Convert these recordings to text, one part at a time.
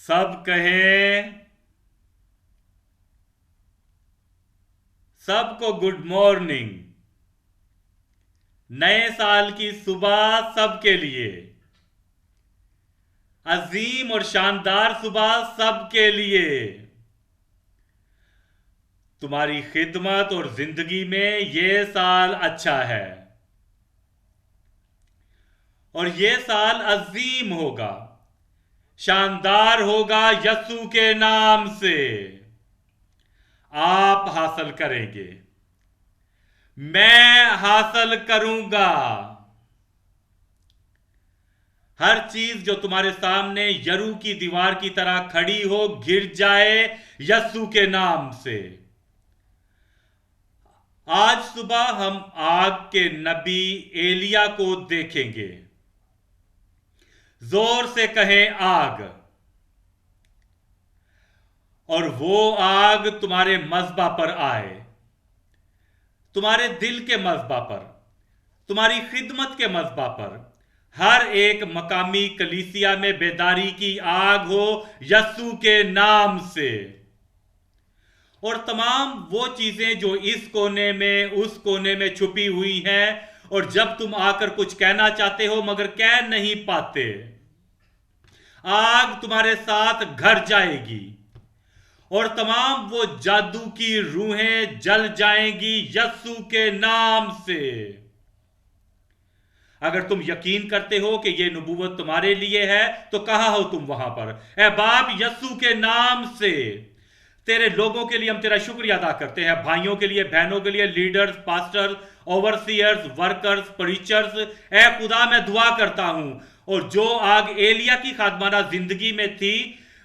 सब कहें सबको गुड मॉर्निंग। नए साल की सुबह सबके लिए, अजीम और शानदार सुबह सबके लिए। तुम्हारी खिदमत और जिंदगी में ये साल अच्छा है और ये साल अजीम होगा, शानदार होगा। यस्सु के नाम से आप हासिल करेंगे, मैं हासिल करूंगा। हर चीज जो तुम्हारे सामने यरू की दीवार की तरह खड़ी हो गिर जाए यस्सु के नाम से। आज सुबह हम आग के नबी एलिया को देखेंगे। जोर से कहें आग, और वो आग तुम्हारे मज़बा पर आए, तुम्हारे दिल के मज़बा पर, तुम्हारी खिदमत के मज़बा पर। हर एक मकामी कलीसिया में बेदारी की आग हो यस्सु के नाम से। और तमाम वो चीजें जो इस कोने में उस कोने में छुपी हुई हैं, और जब तुम आकर कुछ कहना चाहते हो मगर कह नहीं पाते, आग तुम्हारे साथ घर जाएगी और तमाम वो जादू की रूहें जल जाएंगी यस्सु के नाम से। अगर तुम यकीन करते हो कि ये नबूवत तुम्हारे लिए है तो कहां हो तुम वहां पर। ए बाप, यस्सु के नाम से तेरे लोगों के लिए हम तेरा शुक्रिया अदा करते हैं, भाइयों के लिए, बहनों के लिए, लीडर्स, पास्टर्स, ओवरसीयर्स, वर्कर्स, प्रीचर्स। ए खुदा, मैं दुआ करता हूं, और जो आग एलिया की खादमाना जिंदगी में थी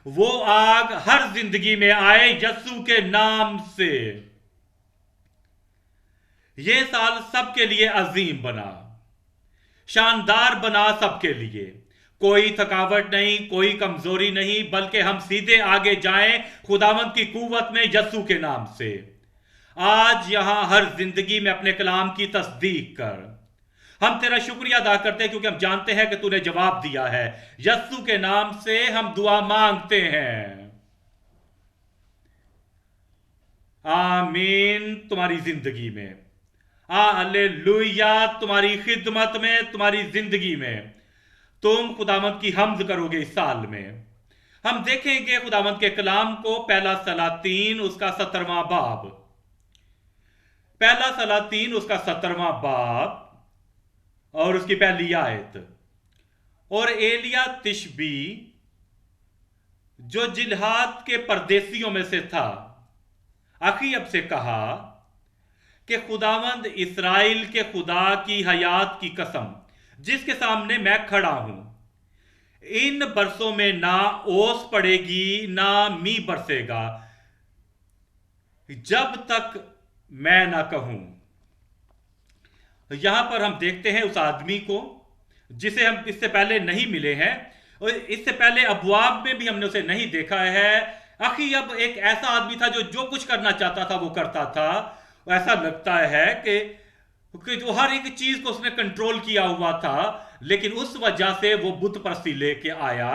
वो आग हर जिंदगी में आए यस्सु के नाम से। ये साल सबके लिए अजीम बना, शानदार बना सबके लिए। कोई थकावट नहीं, कोई कमजोरी नहीं, बल्कि हम सीधे आगे जाएं खुदावंद की कुव्वत में यस्सु के नाम से। आज यहां हर जिंदगी में अपने कलाम की तस्दीक कर। हम तेरा शुक्रिया अदा करते हैं क्योंकि हम जानते हैं कि तूने जवाब दिया है। यस्सु के नाम से हम दुआ मांगते हैं, आमीन। तुम्हारी जिंदगी में हालेलुया, तुम्हारी खिदमत में, तुम्हारी जिंदगी में तुम खुदावंद की हम्द करोगे। इस साल में हम देखेंगे खुदावंद के कलाम को। पहला सलातीन उसका 17वां बाब, पहला सलातीन उसका 17वां बाब और उसकी पहली आयत। और एलिया तिशबी जो जिल्हाद के परदेसियों में से था, अखीयब से कहा कि खुदावंद इस्राएल के खुदा की हयात की कसम जिसके सामने मैं खड़ा हूं, इन बरसों में ना ओस पड़ेगी ना मी बरसेगा जब तक मैं ना कहूं। यहां पर हम देखते हैं उस आदमी को जिसे हम इससे पहले नहीं मिले हैं, और इससे पहले अबवाब में भी हमने उसे नहीं देखा है। अखीयब एक ऐसा आदमी था जो कुछ करना चाहता था वो करता था। ऐसा लगता है कि जो हर एक चीज को उसने कंट्रोल किया हुआ था, लेकिन उस वजह से वो बुत परस्ती लेके आया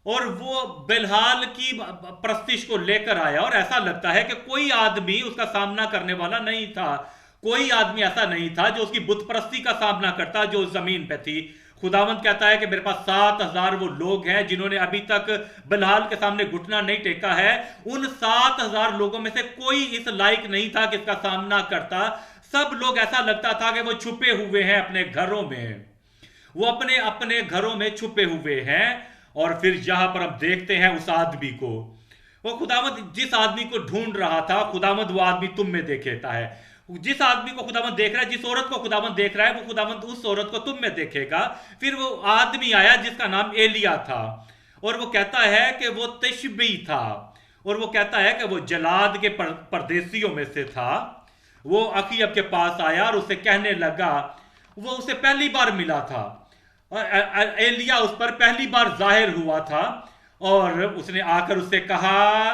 और वो बेलहाल की प्रस्तिश को लेकर आया। और ऐसा लगता है कि कोई आदमी उसका सामना करने वाला नहीं था, कोई आदमी ऐसा नहीं था जो उसकी बुत परस्ती का सामना करता जो उस जमीन पे थी। खुदावंद कहता है कि मेरे पास 7,000 वो लोग हैं जिन्होंने अभी तक बलहाल के सामने घुटना नहीं टेका है। उन 7,000 लोगों में से कोई इस लायक नहीं था कि इसका सामना करता। सब लोग, ऐसा लगता था कि वो छुपे हुए हैं अपने घरों में, वो अपने अपने घरों में छुपे हुए हैं। और फिर यहां पर हम देखते हैं उस आदमी को, वो खुदावंद जिस आदमी को ढूंढ रहा था, खुदावंद वो आदमी तुम में देख लेता है। जिस आदमी को खुदावंद देख रहा है, जिस औरत को खुदावंद देख रहा है, वो खुदावंद उस औरत को तुम में देखेगा। फिर वो आदमी आया जिसका नाम एलिया था, और वो कहता है कि वो तिशबी था, और वो कहता है कि वो जलाद के परदेसियों में से था। वो अखीयब के पास आया और उसे कहने लगा, वो उसे पहली बार मिला था, एलिया उस पर पहली बार जाहिर हुआ था, और उसने आकर उससे कहा,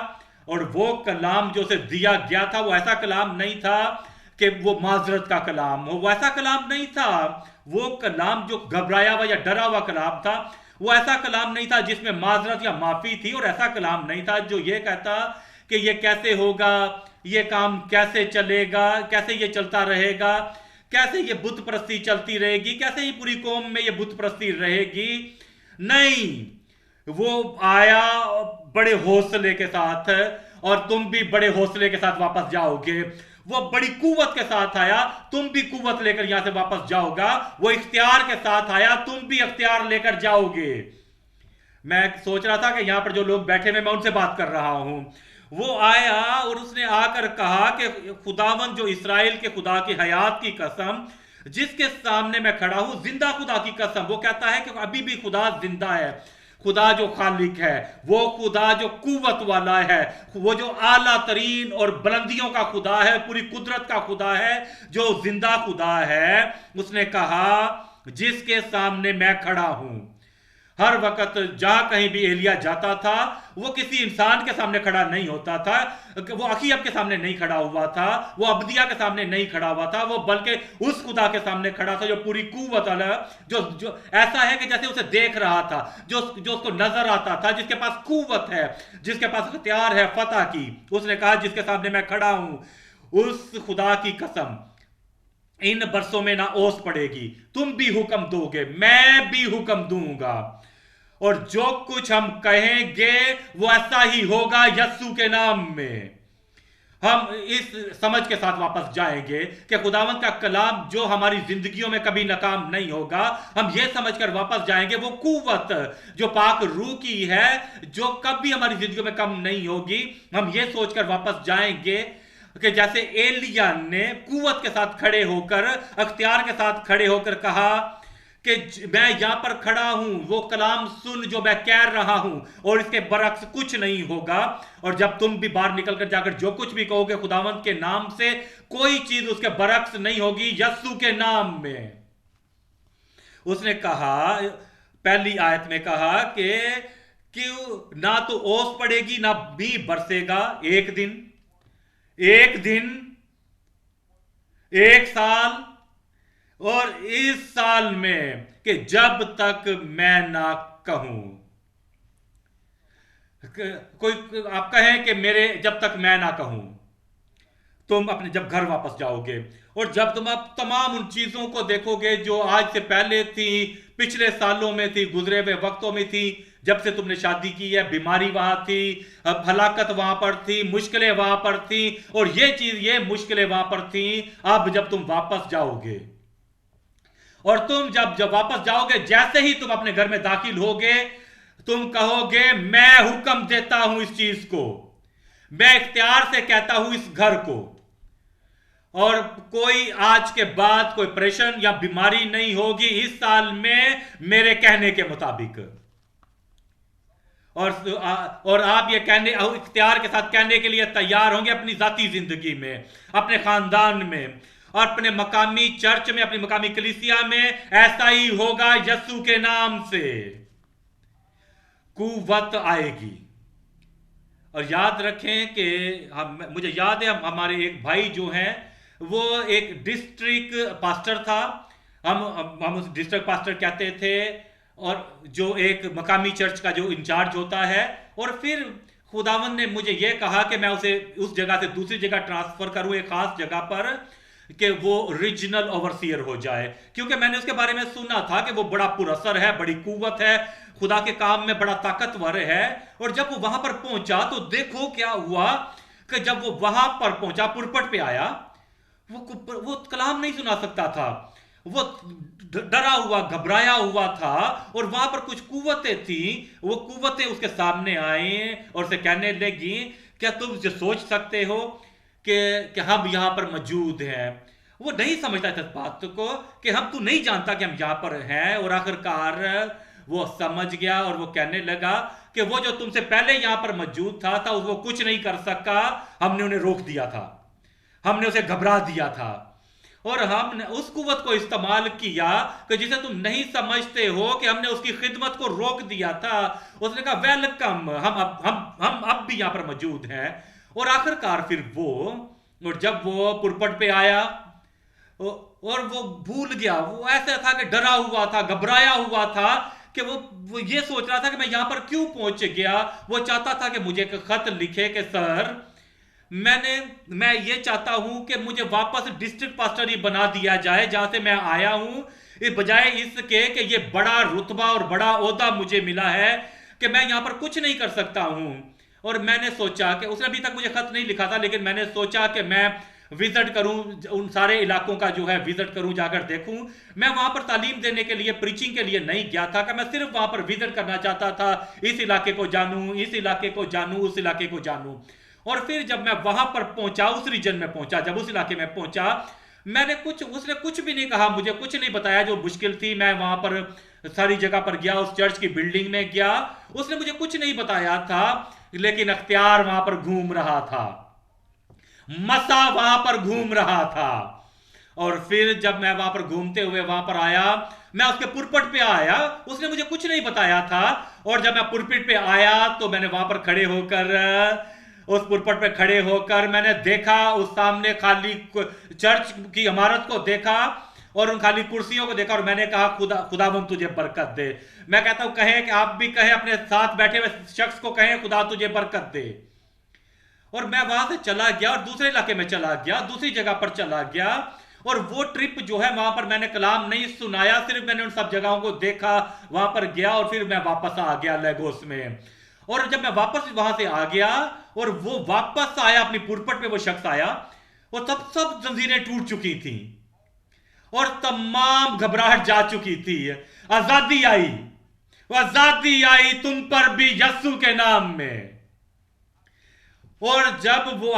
और वो कलाम जो उसे दिया गया था वो ऐसा कलाम नहीं था कि वो माजरत का कलाम हो, वो ऐसा कलाम नहीं था। वो कलाम जो घबराया हुआ या डरा हुआ कलाम था, वो ऐसा कलाम नहीं था जिसमें माजरत या माफी थी, और ऐसा कलाम नहीं था जो ये कहता कि ये कैसे होगा, ये काम कैसे चलेगा, कैसे ये चलता रहेगा, कैसे ये बुत परस्ती चलती रहेगी, कैसे ये पूरी कौम में ये बुत परस्ती रहेगी। नहीं, वो आया बड़े हौसले के साथ, और तुम भी बड़े हौसले के साथ वापस जाओगे। वो बड़ी कुव्वत के साथ आया, तुम भी कुव्वत लेकर यहां से वापस जाओगा। वो इख्तियार के साथ आया, तुम भी इख्तियार लेकर जाओगे। मैं सोच रहा था कि यहां पर जो लोग बैठे हुए, मैं उनसे बात कर रहा हूं। वो आया और उसने आकर कहा कि खुदावन जो इस्राएल के खुदा की हयात की कसम, जिसके सामने मैं खड़ा हूं, जिंदा खुदा की कसम, वो कहता है कि अभी भी खुदा जिंदा है, खुदा जो खालिक है, वो खुदा जो कुव्वत वाला है, वो जो आला तरीन और बुलंदियों का खुदा है, पूरी कुदरत का खुदा है, जो जिंदा खुदा है। उसने कहा जिसके सामने मैं खड़ा हूं। हर वक्त जहां कहीं भी एलिया जाता था, वो किसी इंसान के सामने खड़ा नहीं होता था, वो अखीयब के सामने नहीं खड़ा हुआ था, वो अब्दिया के सामने नहीं खड़ा हुआ था, वो बल्कि उस खुदा के सामने खड़ा था जो पूरी कुव्वत वाला, जो ऐसा है कि जैसे उसे देख रहा था, जो उसको नजर आता था, जिसके पास कुव्वत है, जिसके पास हथियार है फतह की। उसने कहा जिसके सामने मैं खड़ा हूं, उस खुदा की कसम, इन बरसों में ना ओस पड़ेगी, तुम भी हुक्म दोगे, मैं भी हुक्म दूंगा, और जो कुछ हम कहेंगे वो ऐसा ही होगा यस्सु के नाम में। हम इस समझ के साथ वापस जाएंगे कि खुदावंद का कलाम जो हमारी जिंदगियों में कभी नाकाम नहीं होगा। हम ये समझकर वापस जाएंगे वो कुव्वत जो पाक रूह की है, जो कभी हमारी जिंदगियों में कम नहीं होगी। हम ये सोचकर वापस जाएंगे कि जैसे एलिया ने कुव्वत के साथ खड़े होकर, अख्तियार के साथ खड़े होकर कहा कि मैं यहां पर खड़ा हूं, वो कलाम सुन जो मैं कह रहा हूं, और इसके बरक्स कुछ नहीं होगा। और जब तुम भी बाहर निकलकर जाकर जो कुछ भी कहोगे खुदावंद के नाम से, कोई चीज उसके बरक्स नहीं होगी यस्सु के नाम में। उसने कहा, पहली आयत में कहा कि ना तो ओस पड़ेगी ना भी बरसेगा, एक दिन, एक साल, और इस साल में कि जब तक मैं ना कहूं। कोई आप कहें कि मेरे जब तक मैं ना कहूं, तुम अपने जब घर वापस जाओगे, और जब तुम अब तमाम उन चीजों को देखोगे जो आज से पहले थी, पिछले सालों में थी, गुजरे हुए वक्तों में थी, जब से तुमने शादी की है, बीमारी वहां थी, अब हलाकत वहां पर थी, मुश्किलें वहां पर थी, और ये मुश्किलें वहां पर थी। अब जब तुम वापस जाओगे, और तुम जब वापस जाओगे, जैसे ही तुम अपने घर में दाखिल होगे, तुम कहोगे मैं हुक्म देता हूं इस चीज को, मैं इख्तियार से कहता हूं इस घर को, और कोई आज के बाद कोई परेशान या बीमारी नहीं होगी इस साल में मेरे कहने के मुताबिक। और आप ये कहने, इख्तियार के साथ कहने के लिए तैयार होंगे अपनी जाती जिंदगी में, अपने खानदान में, और अपने मकामी चर्च में, अपनी मकामी कलीसिया में। ऐसा ही होगा यस्सु के नाम से, कुव्वत आएगी। और याद रखें कि मुझे याद है हमारे एक भाई जो हैं, वो एक डिस्ट्रिक्ट पास्टर था, हम उस डिस्ट्रिक्ट पास्टर कहते थे, और जो एक मकामी चर्च का जो इंचार्ज होता है। और फिर खुदावंद ने मुझे यह कहा कि मैं उसे उस जगह से दूसरी जगह ट्रांसफर करूं, एक खास जगह पर, कि वो रीजनल ओवरसीयर हो जाए, क्योंकि मैंने उसके बारे में सुना था कि वो बड़ा पुरअसर है, बड़ी कुव्वत है, खुदा के काम में बड़ा ताकतवर है। और जब वो वहां पर पहुंचा तो देखो क्या हुआ कि जब वो वहां पर पहुंचा, पुरपट पे आया, वो कलाम नहीं सुना सकता था, वो डरा हुआ, घबराया हुआ था, और वहां पर कुछ कुव्वतें थी। वो कुव्वतें उसके सामने आई और उसे कहने लगी, क्या तुम जो सोच सकते हो कि हम यहां पर मौजूद हैं? वो नहीं समझता था इस बात को कि हम, तू नहीं जानता कि हम यहां पर हैं। और आखिरकार वो समझ गया, और वो कहने लगा कि वो जो तुमसे पहले यहां पर मौजूद था वो कुछ नहीं कर सका, हमने उन्हें रोक दिया था, हमने उसे घबरा दिया था, और हमने उस कुव्वत को इस्तेमाल किया कि जिसे तुम नहीं समझते हो कि हमने उसकी खिदमत को रोक दिया था। उसने कहा वेलकम, हम अब भी यहां पर मौजूद हैं। और आखिरकार फिर और जब वो पुरपट पे आया, और वो भूल गया, वो ऐसा था कि डरा हुआ था, घबराया हुआ था कि वो ये सोच रहा था कि मैं यहां पर क्यों पहुंच गया। वो चाहता था कि मुझे एक खत लिखे कि सर मैं ये चाहता हूं कि मुझे वापस डिस्ट्रिक्ट पास्टर ही बना दिया जाए जहां से मैं आया हूं, इस बजाय इसके कि ये बड़ा रुतबा और बड़ा ओहदा मुझे मिला है कि मैं यहां पर कुछ नहीं कर सकता हूं। और मैंने सोचा कि उसने अभी तक मुझे खत नहीं लिखा था, लेकिन मैंने सोचा कि मैं विजिट करूं, उन सारे इलाकों का जो है विजिट करूं, जाकर देखूं। मैं वहां पर तालीम देने के लिए, प्रीचिंग के लिए नहीं गया था कि मैं सिर्फ वहां पर विजिट करना चाहता था, इस इलाके को जानूं, इस इलाके को जानूं, उस इलाके को जानूं। और फिर जब मैं वहां पर पहुंचा, उस रीजन में पहुंचा, जब उस इलाके में पहुंचा, उसने कुछ भी नहीं कहा, मुझे कुछ नहीं बताया जो मुश्किल थी। मैं वहां पर सारी जगह पर गया, उस चर्च की बिल्डिंग में गया, उसने मुझे कुछ नहीं बताया था, लेकिन अख्तियार वहां पर घूम रहा था, मसा वहां पर घूम रहा था। और फिर जब मैं वहां पर घूमते हुए वहां पर आया, मैं उसके पुरपट पे आया, उसने मुझे कुछ नहीं बताया था। और जब मैं पुरपट पे आया तो मैंने वहां पर खड़े होकर, उस पुरपट पे खड़े होकर मैंने देखा, उस सामने खाली चर्च की इमारत को देखा और उन खाली कुर्सियों को देखा, और मैंने कहा खुदावंद तुझे बरकत दे। मैं कहता हूं कहें कि आप भी कहें, अपने साथ बैठे हुए शख्स को कहें खुदा तुझे बरकत दे। और मैं वहां से चला गया और दूसरे इलाके में चला गया, दूसरी जगह पर चला गया। और वो ट्रिप जो है, वहां पर मैंने कलाम नहीं सुनाया, सिर्फ मैंने उन सब जगहों को देखा, वहां पर गया और फिर मैं वापस आ गया लेगोस में। और जब मैं वापस वहां से आ गया और वो वापस आया, अपनी पुरपट पे वो शख्स आया, और तब सब जंजीरें टूट चुकी थी और तमाम घबराहट जा चुकी थी। आजादी आई, वो आजादी आई तुम पर भी यस्सु के नाम में। और जब वो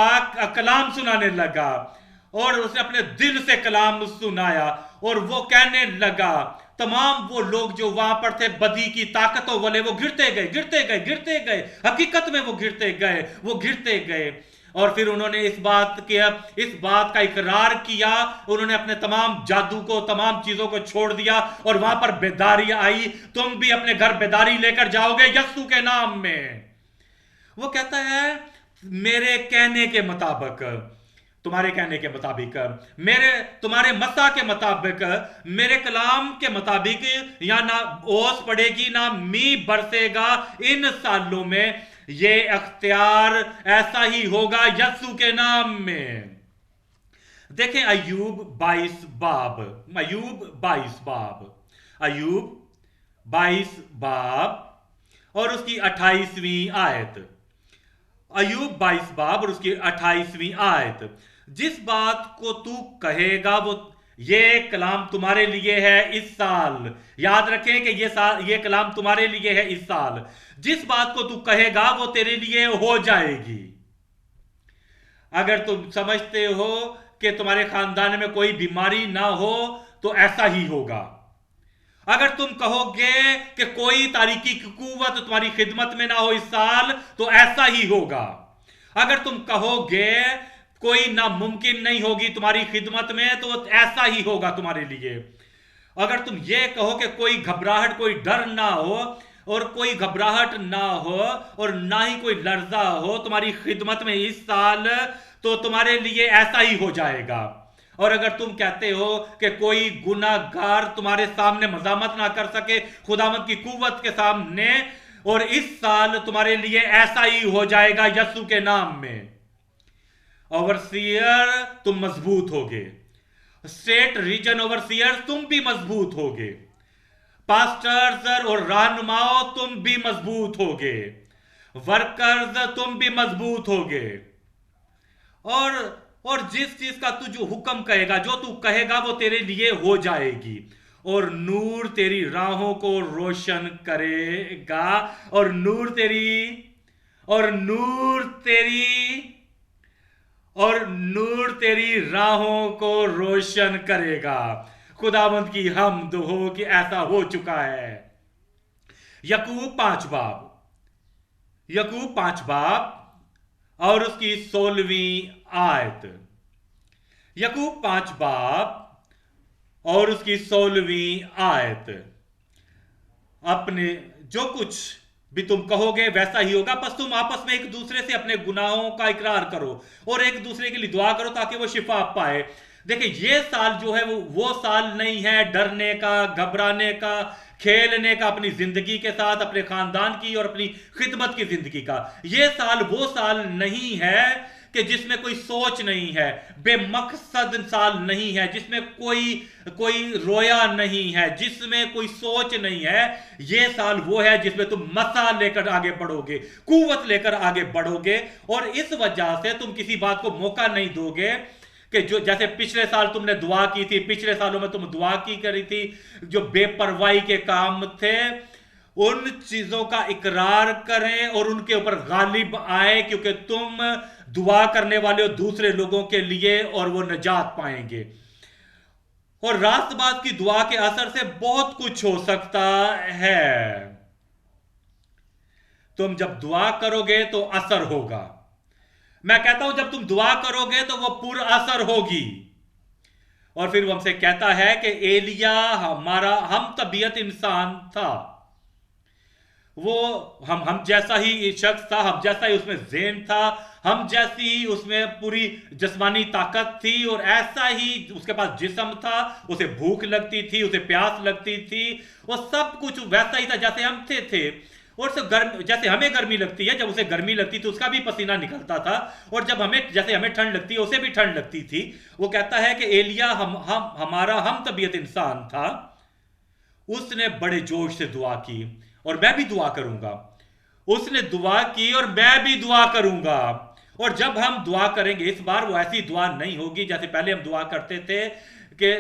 कलाम सुनाने लगा और उसने अपने दिल से कलाम सुनाया, और वो कहने लगा, तमाम वो लोग जो वहां पर थे बदी की ताकतों वाले, वो गिरते गए, गिरते गए, गिरते गए, हकीकत में वो गिरते गए, वो गिरते गए। और फिर उन्होंने इस बात का इकरार किया, उन्होंने अपने तमाम जादू को, तमाम चीजों को छोड़ दिया, और वहां पर बेदारी आई। तुम भी अपने घर बेदारी लेकर जाओगे यस्सु के नाम में। वो कहता है मेरे कहने के मुताबिक, तुम्हारे कहने के मुताबिक, तुम्हारे मसा के मुताबिक, मेरे कलाम के मुताबिक, या ना ओस पड़ेगी ना मी बरसेगा इन सालों में, ये अख्तियार ऐसा ही होगा यस्सु के नाम में। देखें अय्यूब 22 बाब, अय्यूब 22 बाब और उसकी 28वीं आयत। अय्यूब 22 बाब और उसकी 28वीं आयत। जिस बात को तू कहेगा वो, ये कलाम तुम्हारे लिए है इस साल। याद रखें कि ये कलाम तुम्हारे लिए है इस साल। जिस बात को तू कहेगा वो तेरे लिए हो जाएगी। अगर तुम समझते हो कि तुम्हारे खानदान में कोई बीमारी ना हो तो ऐसा ही होगा। अगर तुम कहोगे कि कोई तारीकी की कुव्वत तुम्हारी खिदमत में ना हो इस साल तो ऐसा ही होगा। अगर तुम कहोगे कोई नामुमकिन नहीं होगी तुम्हारी खिदमत में तो ऐसा ही होगा तुम्हारे लिए। अगर तुम ये कहो कि कोई घबराहट, कोई डर ना हो, और कोई घबराहट ना हो और ना ही कोई लर्जा हो तुम्हारी खिदमत में इस साल, तो तुम्हारे लिए ऐसा ही हो जाएगा। और अगर तुम कहते हो कि कोई गुनाहगार तुम्हारे सामने मजामत ना कर सके खुदावंद की कुव्वत के सामने, और इस साल तुम्हारे लिए ऐसा ही हो जाएगा यस्सु के नाम में। ओवरसीयर तुम मजबूत होगे, स्टेट रीजन ओवरसीयर तुम भी मजबूत होगे, पास्टर्स और रहनुमाओं तुम भी मजबूत होगे, वर्कर्स तुम भी मजबूत होगे। और जिस चीज का तू जो हुक्म कहेगा, जो तू कहेगा वो तेरे लिए हो जाएगी, और नूर तेरी राहों को रोशन करेगा, और नूर तेरी राहों को रोशन करेगा। खुदावंद की हम्द हो कि ऐसा हो चुका है। याकूब 5 बाब और उसकी 16वीं आयत। याकूब 5 बाब और उसकी 16वीं आयत। अपने जो कुछ भी तुम कहोगे वैसा ही होगा, बस तुम आपस में एक दूसरे से अपने गुनाहों का इकरार करो और एक दूसरे के लिए दुआ करो ताकि वो शिफा पाए। देखिए ये साल जो है वो साल नहीं है डरने का, घबराने का, खेलने का अपनी जिंदगी के साथ, अपने खानदान की और अपनी खिदमत की जिंदगी का। ये साल वो साल नहीं है कि जिसमें कोई सोच नहीं है, बेमकसद साल नहीं है, जिसमें कोई कोई रोया नहीं है, जिसमें कोई सोच नहीं है। ये साल वो है जिसमें तुम मसा लेकर आगे बढ़ोगे, कुव्वत लेकर आगे बढ़ोगे, और इस वजह से तुम किसी बात को मौका नहीं दोगे कि जो जैसे पिछले साल तुमने दुआ की थी, पिछले सालों में तुम दुआ की करी थी, जो बेपरवाही के काम थे, उन चीजों का इकरार करें और उनके ऊपर गालिब आए, क्योंकि तुम दुआ करने वाले हो दूसरे लोगों के लिए और वो निजात पाएंगे। और रास्तबाज की दुआ के असर से बहुत कुछ हो सकता है। तुम जब दुआ करोगे तो असर होगा। मैं कहता हूं जब तुम दुआ करोगे तो वो पूरा असर होगी। और फिर वो हमसे कहता है कि एलिया हमारा हम तबीयत इंसान था, वो हम जैसा ही शख्स था, हम जैसा ही उसमें ज़ेन था, हम जैसी ही उसमें पूरी जिस्मानी ताकत थी, और ऐसा ही उसके पास जिस्म था, उसे भूख लगती थी, उसे प्यास लगती थी, वो सब कुछ वैसा ही था जैसे हम थे। और जैसे हमें गर्मी लगती है, जब उसे गर्मी लगती तो उसका भी पसीना निकलता था, और जब जैसे हमें ठंड लगती है उसे भी ठंड लगती थी। वो कहता है कि एलिया हम तबीयत इंसान था, उसने बड़े जोश से दुआ की और मैं भी दुआ करूंगा। उसने दुआ की और मैं भी दुआ करूंगा। और जब हम दुआ करेंगे इस बार वो ऐसी दुआ नहीं होगी जैसे पहले हम दुआ करते थे कि,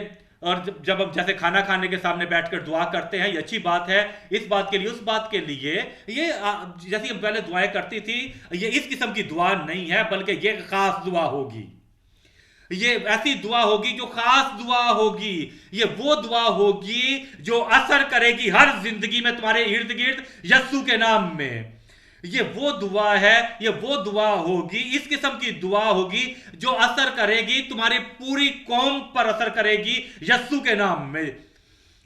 और जब हम जैसे खाना खाने के सामने बैठकर दुआ करते हैं, ये अच्छी बात है, इस बात के लिए उस बात के लिए, ये जैसी हम पहले दुआएं करती थी, ये इस किस्म की दुआ नहीं है, बल्कि ये खास दुआ होगी। ये ऐसी दुआ होगी जो खास दुआ होगी। ये वो दुआ होगी जो असर करेगी हर जिंदगी में तुम्हारे इर्द गिर्द यस्सु के नाम में। ये वो दुआ है, ये वो दुआ होगी, इस किस्म की दुआ होगी जो असर करेगी, तुम्हारी पूरी कौम पर असर करेगी यस्सु के नाम में।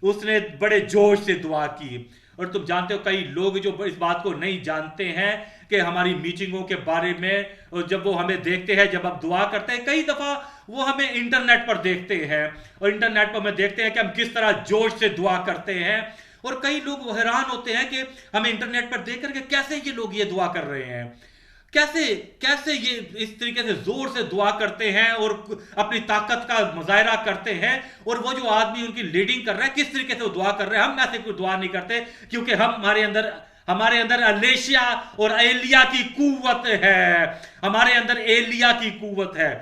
उसने बड़े जोश से दुआ की। और तुम जानते हो कई लोग जो इस बात को नहीं जानते हैं कि हमारी मीटिंगों के बारे में, और जब वो हमें देखते हैं जब हम दुआ करते हैं, कई दफा वो हमें इंटरनेट पर देखते हैं और इंटरनेट पर हमें देखते हैं कि हम किस तरह जोश से दुआ करते हैं। और कई लोग हैरान होते हैं कि हमें इंटरनेट पर देख करके कैसे ये लोग ये दुआ कर रहे हैं, कैसे ये इस तरीके से जोर से दुआ करते हैं और अपनी ताकत का मुजाहरा करते हैं। और वो जो आदमी उनकी लीडिंग कर रहा है किस तरीके से वो दुआ कर रहे हैं। हम ऐसे कोई दुआ नहीं करते, क्योंकि हमारे अंदर एलीशा और एलिया की कुव्वत है, हमारे अंदर एलिया की कुव्वत है।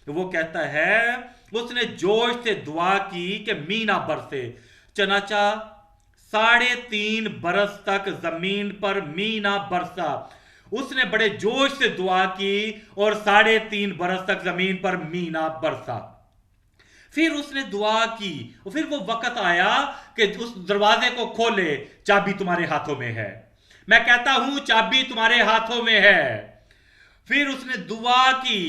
वो कहता है उसने जोश से दुआ की कि मीना बरसे। चनाचा 3.5 बरस तक जमीन पर मीना बरसा। उसने बड़े जोश से दुआ की और 3.5 बरस तक जमीन पर मीना बरसा। फिर उसने दुआ की और फिर वो वक्त आया कि उस दरवाजे को खोले, चाबी तुम्हारे हाथों में है। मैं कहता हूं चाबी तुम्हारे हाथों में है। फिर उसने दुआ की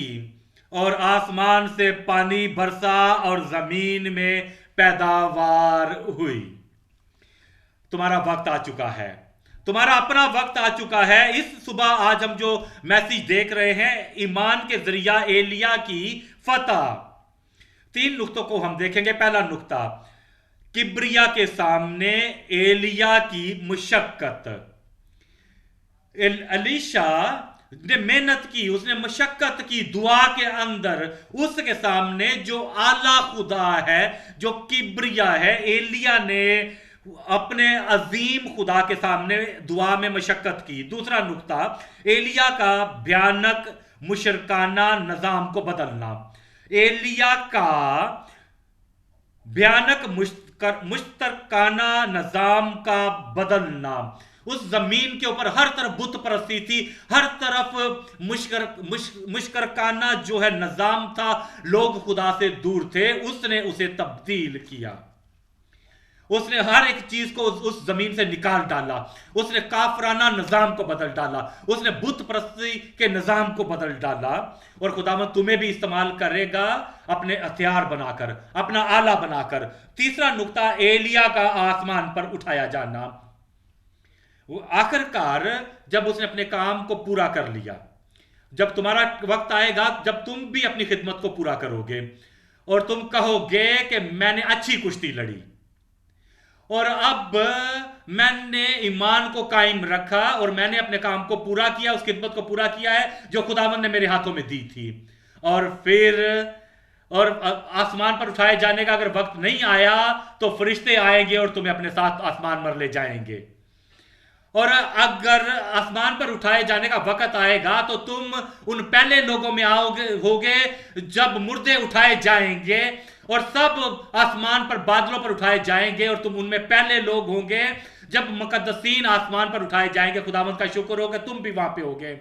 और आसमान से पानी बरसा और जमीन में पैदावार हुई। तुम्हारा वक्त आ चुका है, तुम्हारा अपना वक्त आ चुका है। इस सुबह आज हम जो मैसेज देख रहे हैं, ईमान के जरिया एलिया की फतह। 3 नुक्तों को हम देखेंगे। पहला नुक्ता, किब्रिया के सामने एलिया की मुशक्कत। एलीशा ने मेहनत की, उसने मशक्कत की दुआ के अंदर, उसके सामने जो आला खुदा है, जो किब्रिया है, एलिया ने अपने अजीम खुदा के सामने दुआ में मशक्कत की। दूसरा नुक्ता, एलिया का भयानक मुशरकाना निजाम को बदलना। एलिया का भयानक मुश्तरकाना निजाम का बदलना। उस जमीन के ऊपर हर तरफ बुत परस्ती थी, हर तरफ मुश्करकाना जो है निजाम था, लोग खुदा से दूर थे। उसने उसे तब्दील किया, उसने हर एक चीज को उस जमीन से निकाल डाला। उसने काफराना निजाम को बदल डाला, उसने बुत परस्ती के निजाम को बदल डाला। और खुदावंद तुम्हें भी इस्तेमाल करेगा अपने हथियार बनाकर, अपना आला बनाकर। तीसरा नुक्ता, एलिया का आसमान पर उठाया जाना। वो आखिरकार जब उसने अपने काम को पूरा कर लिया, जब तुम्हारा वक्त आएगा जब तुम भी अपनी खिदमत को पूरा करोगे और तुम कहोगे कि मैंने अच्छी कुश्ती लड़ी, और अब मैंने ईमान को कायम रखा और मैंने अपने काम को पूरा किया, उस खिदमत को पूरा किया है जो खुदावंद ने मेरे हाथों में दी थी। और फिर और आसमान पर उठाए जाने का अगर वक्त नहीं आया तो फरिश्ते आएंगे और तुम्हें अपने साथ आसमान पर ले जाएंगे। और अगर आसमान पर उठाए जाने का वक्त आएगा तो तुम उन पहले लोगों में होगे जब मुर्दे उठाए जाएंगे, और सब आसमान पर बादलों पर उठाए जाएंगे और तुम उनमें पहले लोग होंगे जब मुकद्दसीन आसमान पर उठाए जाएंगे। खुदावंद का शुक्र होगा तुम भी वहां पे होगे।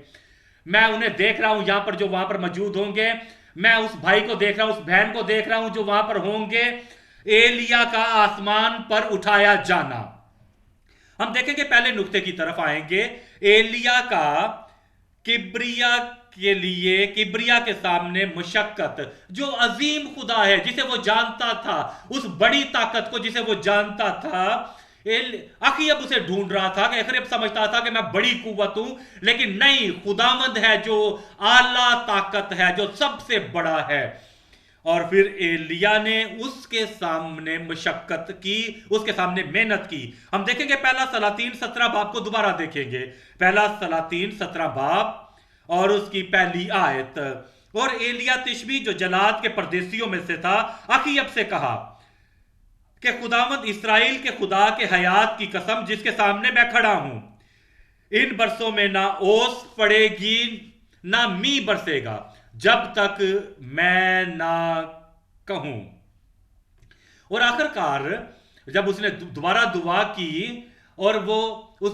मैं उन्हें देख रहा हूं यहां पर जो वहां पर मौजूद होंगे। मैं उस भाई को देख रहा हूं, उस बहन को देख रहा हूं जो वहां पर होंगे। एलिया का आसमान पर उठाया जाना। हम देखेंगे, पहले नुक्ते की तरफ आएंगे। एलिया का किब्रिया के लिए, किब्रिया के सामने मुशक्कत, जो अजीम खुदा है जिसे वो जानता था, उस बड़ी ताकत को जिसे वो जानता था, अखीब उसे ढूंढ रहा था कि अखीब समझता था कि मैं बड़ी कुव्वत हूं, लेकिन नहीं, खुदावंद है जो आला ताकत है, जो सबसे बड़ा है। और फिर एलिया ने उसके सामने मशक्कत की, उसके सामने मेहनत की। हम देखेंगे पहला सलातीन 17 बाब को दोबारा देखेंगे। पहला सलातीन 17 बाब और उसकी पहली आयत। और एलिया तिशबी जो जलाद के परदेसियों में से था, अखीब से कहा कि खुदावंद इस्राएल के खुदा के हयात की कसम जिसके सामने मैं खड़ा हूं, इन बरसों में ना ओस पड़ेगी ना मी बरसेगा जब तक मैं ना कहूं। और आखिरकार जब उसने दोबारा दुआ की और वो उस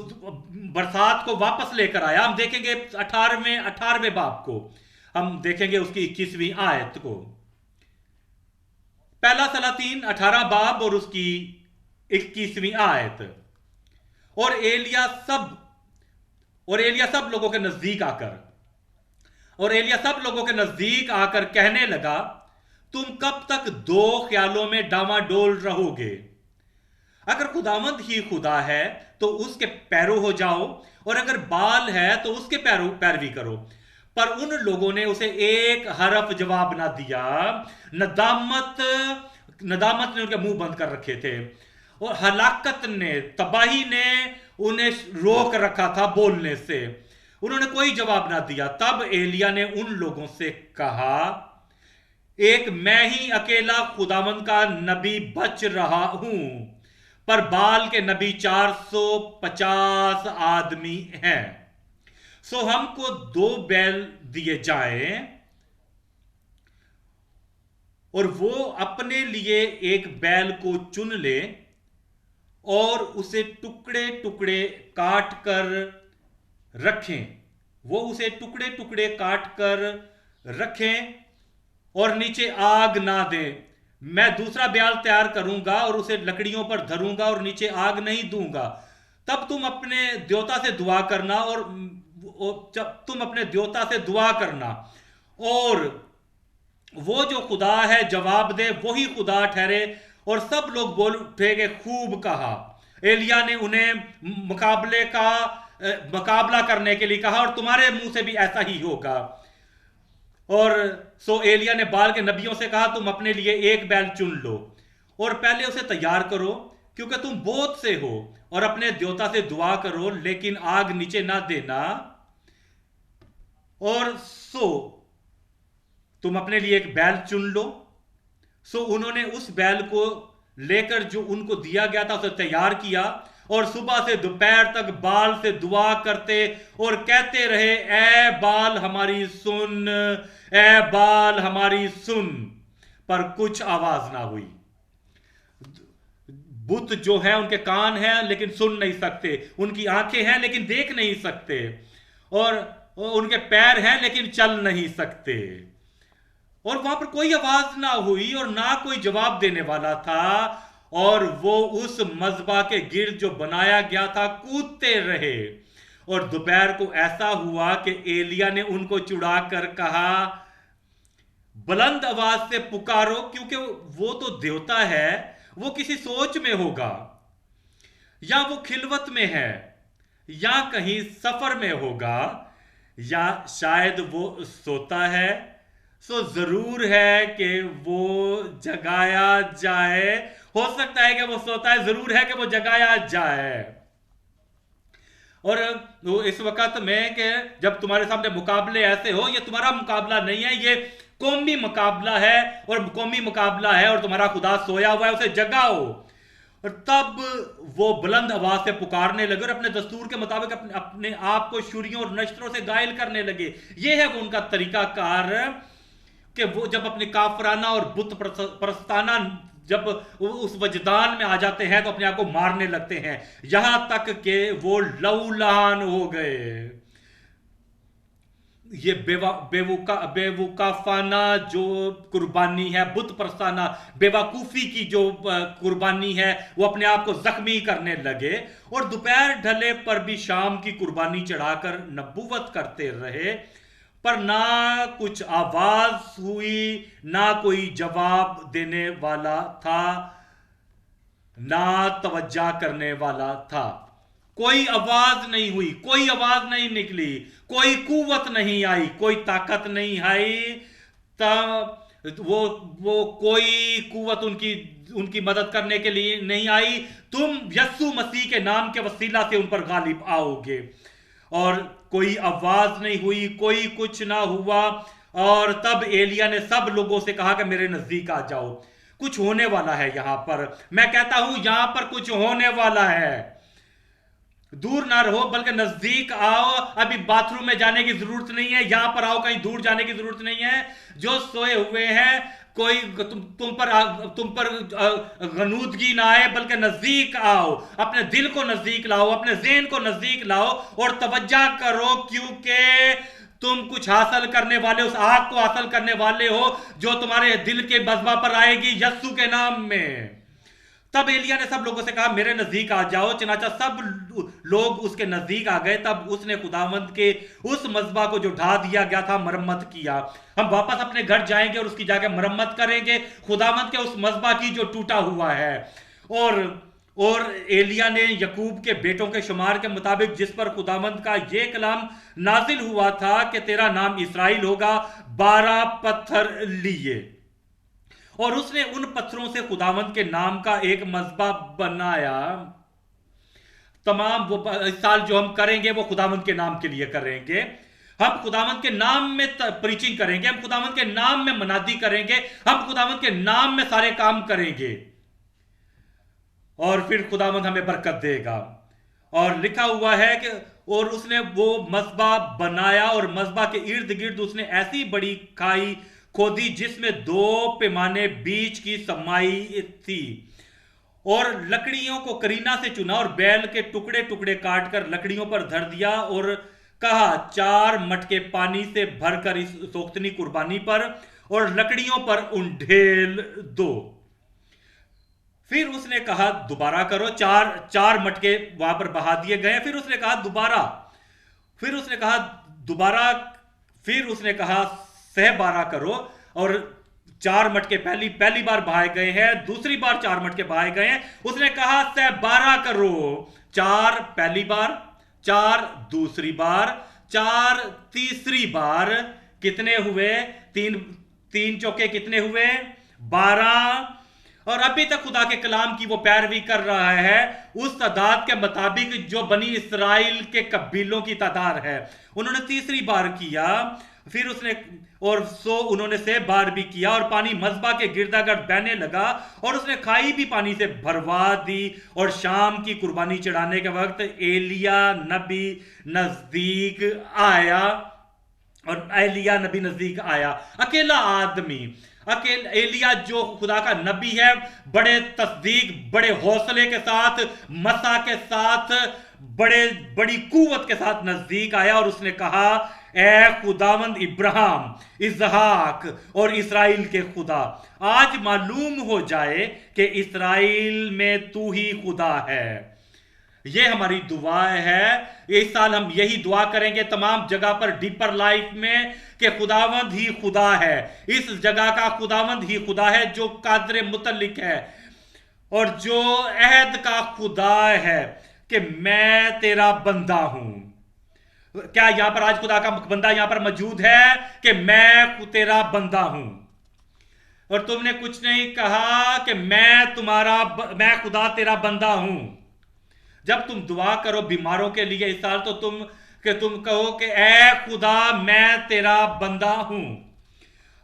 बरसात को वापस लेकर आया, हम देखेंगे 18वें बाब को, हम देखेंगे उसकी 21वीं आयत को। पहला सलातीन 18 बाब और उसकी 21वीं आयत। और एलिया सब लोगों के नजदीक आकर कहने लगा, तुम कब तक दो ख्यालों में डामाडोल रहोगे? अगर खुदावंद ही खुदा है तो उसके पैरों हो जाओ, और अगर बाल है तो उसके पैरवी करो। पर उन लोगों ने उसे एक हरफ जवाब ना दिया। नदामत ने उनके मुंह बंद कर रखे थे, और हलाकत ने, तबाही ने उन्हें रोक रखा था बोलने से। उन्होंने कोई जवाब ना दिया। तब एलिया ने उन लोगों से कहा, एक मैं ही अकेला खुदावंद का नबी बच रहा हूं, पर बाल के नबी 450 आदमी हैं। सो हमको 2 बैल दिए जाएं, और वो अपने लिए एक बैल को चुन ले और उसे टुकड़े टुकड़े काट कर रखें और नीचे आग ना दें। मैं दूसरा ब्याल तैयार करूंगा और उसे लकड़ियों पर धरूंगा और नीचे आग नहीं दूंगा। तब तुम अपने देवता से दुआ करना और वो जो खुदा है जवाब दे, वही खुदा ठहरे। और सब लोग बोल उठे कि खूब कहा। एलिया ने उन्हें मुकाबला करने के लिए कहा, और तुम्हारे मुंह से भी ऐसा ही होगा। और सो एलिया ने बाल के नबियों से कहा, तुम अपने लिए एक बैल चुन लो और पहले उसे तैयार करो, क्योंकि तुम बहुत से हो, और अपने देवता से दुआ करो, लेकिन आग नीचे ना देना। और सो तुम अपने लिए एक बैल चुन लो। सो उन्होंने उस बैल को लेकर जो उनको दिया गया था उसे तैयार किया, और सुबह से दोपहर तक बाल से दुआ करते और कहते रहे, ए बाल हमारी सुन, ए बाल हमारी सुन। पर कुछ आवाज ना हुई। बुत जो है उनके कान हैं लेकिन सुन नहीं सकते, उनकी आंखें हैं लेकिन देख नहीं सकते, और उनके पैर हैं लेकिन चल नहीं सकते। और वहां पर कोई आवाज ना हुई और ना कोई जवाब देने वाला था, और वो उस मज़बा के गिर्द जो बनाया गया था कूदते रहे। और दोपहर को ऐसा हुआ कि एलिया ने उनको चिढ़ाकर कहा, बुलंद आवाज से पुकारो, क्योंकि वो तो देवता है, वो किसी सोच में होगा, या वो खिलवत में है, या कहीं सफर में होगा, या शायद वो सोता है। सो जरूर है कि वो जगाया जाए। हो सकता है कि वो सोता है, जरूर है कि वो जगाया जाए। और वो इस वक्त में कि जब तुम्हारे सामने मुकाबले ऐसे हो, ये तुम्हारा मुकाबला नहीं है, ये कौमी मुकाबला है। और कौमी मुकाबला है और तुम्हारा खुदा सोया हुआ है, उसे जगाओ। और तब वो बुलंद आवाज से पुकारने लगे और अपने दस्तूर के मुताबिक अपने आप को शुरियों और नश्तरों से घायल करने लगे। ये है वो उनका तरीकाकार कि वो जब अपने काफराना और बुत प्रस्ताना जब उस वजदान में आ जाते हैं तो अपने आप को मारने लगते हैं, यहां तक कि वो लहूलुहान हो गए। ये बेवकाफाना जो कुर्बानी है, बुत प्रस्ताना बेवकूफी की जो कुर्बानी है, वो अपने आप को जख्मी करने लगे। और दोपहर ढले पर भी शाम की कुर्बानी चढ़ाकर नबूवत करते रहे, पर ना कुछ आवाज हुई, ना कोई जवाब देने वाला था, ना तवज्जा करने वाला था। कोई आवाज नहीं हुई, कोई आवाज नहीं निकली, कोई कुव्वत नहीं आई, कोई ताकत नहीं आई। तब वो कोई कुव्वत उनकी उनकी मदद करने के लिए नहीं आई। तुम यस्सु मसीह के नाम के वसीला से उन पर गालिब आओगे। और कोई आवाज नहीं हुई, कोई कुछ ना हुआ। और तब एलिया ने सब लोगों से कहा कि मेरे नजदीक आ जाओ, कुछ होने वाला है यहां पर। मैं कहता हूं यहां पर कुछ होने वाला है। दूर ना रहो बल्कि नजदीक आओ। अभी बाथरूम में जाने की जरूरत नहीं है, यहां पर आओ, कहीं दूर जाने की जरूरत नहीं है। जो सोए हुए हैं, कोई तुम पर गनूदगी ना आए, बल्कि नजदीक आओ, अपने दिल को नजदीक लाओ, अपने ज़हन को नजदीक लाओ और तवज्जा करो, क्योंकि तुम कुछ हासिल करने वाले, उस आग को हासिल करने वाले हो जो तुम्हारे दिल के बज़मा पर आएगी यस्सु के नाम में। तब एलिया ने सब लोगों से कहा मेरे नजदीक आ जाओ। चनाचा सब लोग उसके नजदीक आ गए। तब उसने खुदावंद के उस मज़बा को जो ढा दिया गया था मरम्मत किया। हम वापस अपने घर जाएंगे और उसकी जाके मरम्मत करेंगे, खुदावंद के उस मज़बा की जो टूटा हुआ है। और एलिया ने यकूब के बेटों के शुमार के मुताबिक, जिस पर खुदावंद का ये कलाम नाजिल हुआ था कि तेरा नाम इसराइल होगा, 12 पत्थर लिए और उसने उन पत्थरों से खुदावंद के नाम का एक मज़बा बनाया। तमाम वो इस साल जो हम करेंगे वो खुदावंद के नाम के लिए करेंगे। हम खुदावंद के नाम में प्रीचिंग करेंगे, हम खुदावंद के नाम में मनादी करेंगे, हम खुदावंद के नाम में सारे काम करेंगे और फिर खुदावंद हमें बरकत देगा। और लिखा हुआ है कि और उसने वो मज़बा बनाया और मज़बा के इर्द गिर्द उसने ऐसी बड़ी खाई खोदी जिसमें 2 पैमाने बीच की समाई थी। और लकड़ियों को करीना से चुना और बैल के टुकड़े टुकड़े काट कर लकड़ियों पर धर दिया और कहा 4 मटके पानी से भरकर इस सोख्तनी कुर्बानी पर और लकड़ियों पर उंडेल दो। फिर उसने कहा दोबारा करो। 4 मटके वहां पर बहा दिए गए। फिर उसने कहा दोबारा। फिर उसने कहा दोबारा। फिर उसने कहा सह 12 करो। और 4 मटके पहली बार बहाए गए हैं, दूसरी बार 4 मटके बहाए गए हैं। उसने कहा सह 12 करो। 4 पहली बार, 4 दूसरी बार, 4 तीसरी बार। कितने हुए? 3 चौके कितने हुए? 12। और अभी तक खुदा के कलाम की वो पैरवी कर रहा है उस तादाद के मुताबिक जो बनी इसराइल के कबीलों की तादाद है। उन्होंने तीसरी बार किया। फिर उसने और सो उन्होंने से बार भी किया और पानी मज़बा के गिरदागर्द बहने लगा और उसने खाई भी पानी से भरवा दी। और शाम की कुर्बानी चढ़ाने के वक्त एलिया नबी नजदीक आया। और एलिया नबी नजदीक आया, अकेला आदमी, एलिया जो खुदा का नबी है, बड़े तस्दीक, बड़े हौसले के साथ, मसा के साथ, बड़ी कुव्वत के साथ नजदीक आया और उसने कहा ए खुदावंद इब्राहिम, इसहाक और इसराइल के खुदा, आज मालूम हो जाए कि इसराइल में तू ही खुदा है। ये हमारी दुआ है। इस साल हम यही दुआ करेंगे तमाम जगह पर डीपर लाइफ में कि खुदावंद ही खुदा है। इस जगह का खुदावंद ही खुदा है जो कादर मुतल्लिक है और जो अहद का खुदा है कि मैं तेरा बंदा हूं। क्या यहां पर आज खुदा का बंदा यहां पर मौजूद है कि मैं तेरा बंदा हूं? और तुमने कुछ नहीं कहा कि मैं खुदा तेरा बंदा हूं। जब तुम दुआ करो बीमारों के लिए इस साल, तो तुम कहो कि ए खुदा मैं तेरा बंदा हूं।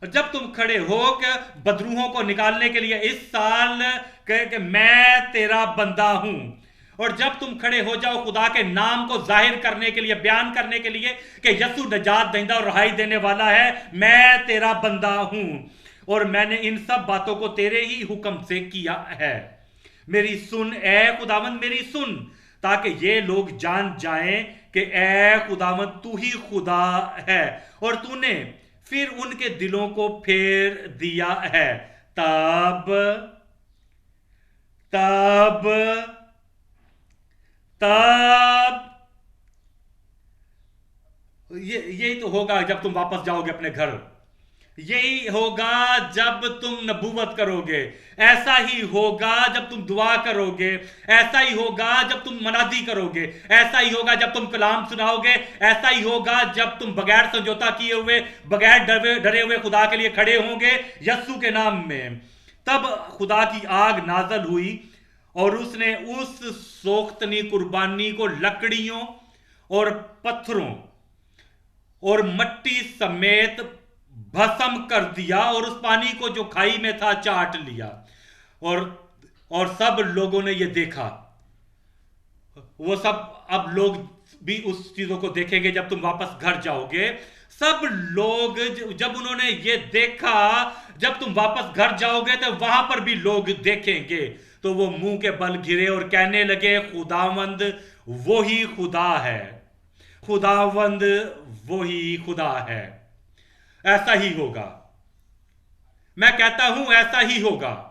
और जब तुम खड़े हो कि बदरूहों को निकालने के लिए इस साल कहे कि मैं तेरा बंदा हूं। और जब तुम खड़े हो जाओ खुदा के नाम को जाहिर करने के लिए, बयान करने के लिए कि यीशु निजात देंदा और रहाई देने वाला है, मैं तेरा बंदा हूं और मैंने इन सब बातों को तेरे ही हुक्म से किया है। मेरी सुन ए खुदावंद, मेरी सुन, ताकि ये लोग जान जाएं कि ए खुदावंद तू ही खुदा है और तूने फिर उनके दिलों को फेर दिया है। तब तब तब यही तो होगा जब तुम वापस जाओगे अपने घर। यही होगा जब तुम नबूवत करोगे। ऐसा ही होगा जब तुम दुआ करोगे। ऐसा ही होगा जब तुम मनादी करोगे। ऐसा ही होगा जब तुम कलाम सुनाओगे। ऐसा ही होगा जब तुम बगैर समझौता किए हुए, बगैर डरे हुए खुदा के लिए खड़े होंगे यस्सु के नाम में। तब खुदा की आग नाजल हुई और उसने उस सोख्तनी कुर्बानी को लकड़ियों और पत्थरों और मट्टी समेत भस्म कर दिया और उस पानी को जो खाई में था चाट लिया। और सब लोगों ने ये देखा। वो सब अब लोग भी उस चीजों को देखेंगे जब तुम वापस घर जाओगे। सब लोग जब उन्होंने ये देखा, जब तुम वापस घर जाओगे तो वहां पर भी लोग देखेंगे। तो वो मुंह के बल गिरे और कहने लगे, खुदावंद वो ही खुदा है, खुदावंद वो ही खुदा है। ऐसा ही होगा, मैं कहता हूं ऐसा ही होगा।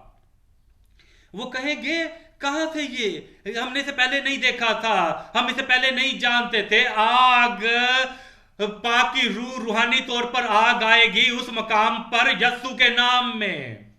वो कहेंगे, कहां थे ये? हमने इसे पहले नहीं देखा था, हम इसे पहले नहीं जानते थे। आग, पाक की रूह रूहानी तौर पर आग आएगी उस मकाम पर यस्सु के नाम में।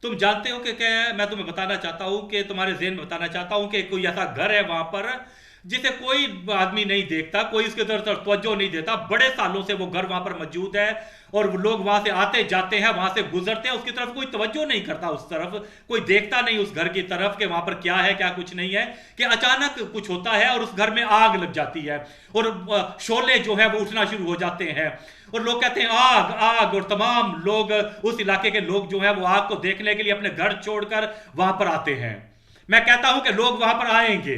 तुम जानते हो कि क्या? मैं तुम्हें बताना चाहता हूं कि तुम्हारे ज़हन में बताना चाहता हूं कि कोई ऐसा घर है वहां पर जिसे कोई आदमी नहीं देखता, कोई उसके तरफ तवज्जो नहीं देता। बड़े सालों से वो घर वहां पर मौजूद है और लोग वहां से आते जाते हैं, वहां से गुजरते हैं, उसकी तरफ कोई तवज्जो नहीं करता, उस तरफ कोई देखता नहीं उस घर की तरफ कि वहां पर क्या है क्या कुछ नहीं है। कि अचानक कुछ होता है और उस घर में आग लग जाती है और शोले जो है वो उठना शुरू हो जाते हैं और लोग कहते हैं आग आग। और तमाम लोग, उस इलाके के लोग जो है वो आग को देखने के लिए अपने घर छोड़कर वहां पर आते हैं। मैं कहता हूं कि लोग वहां पर आएंगे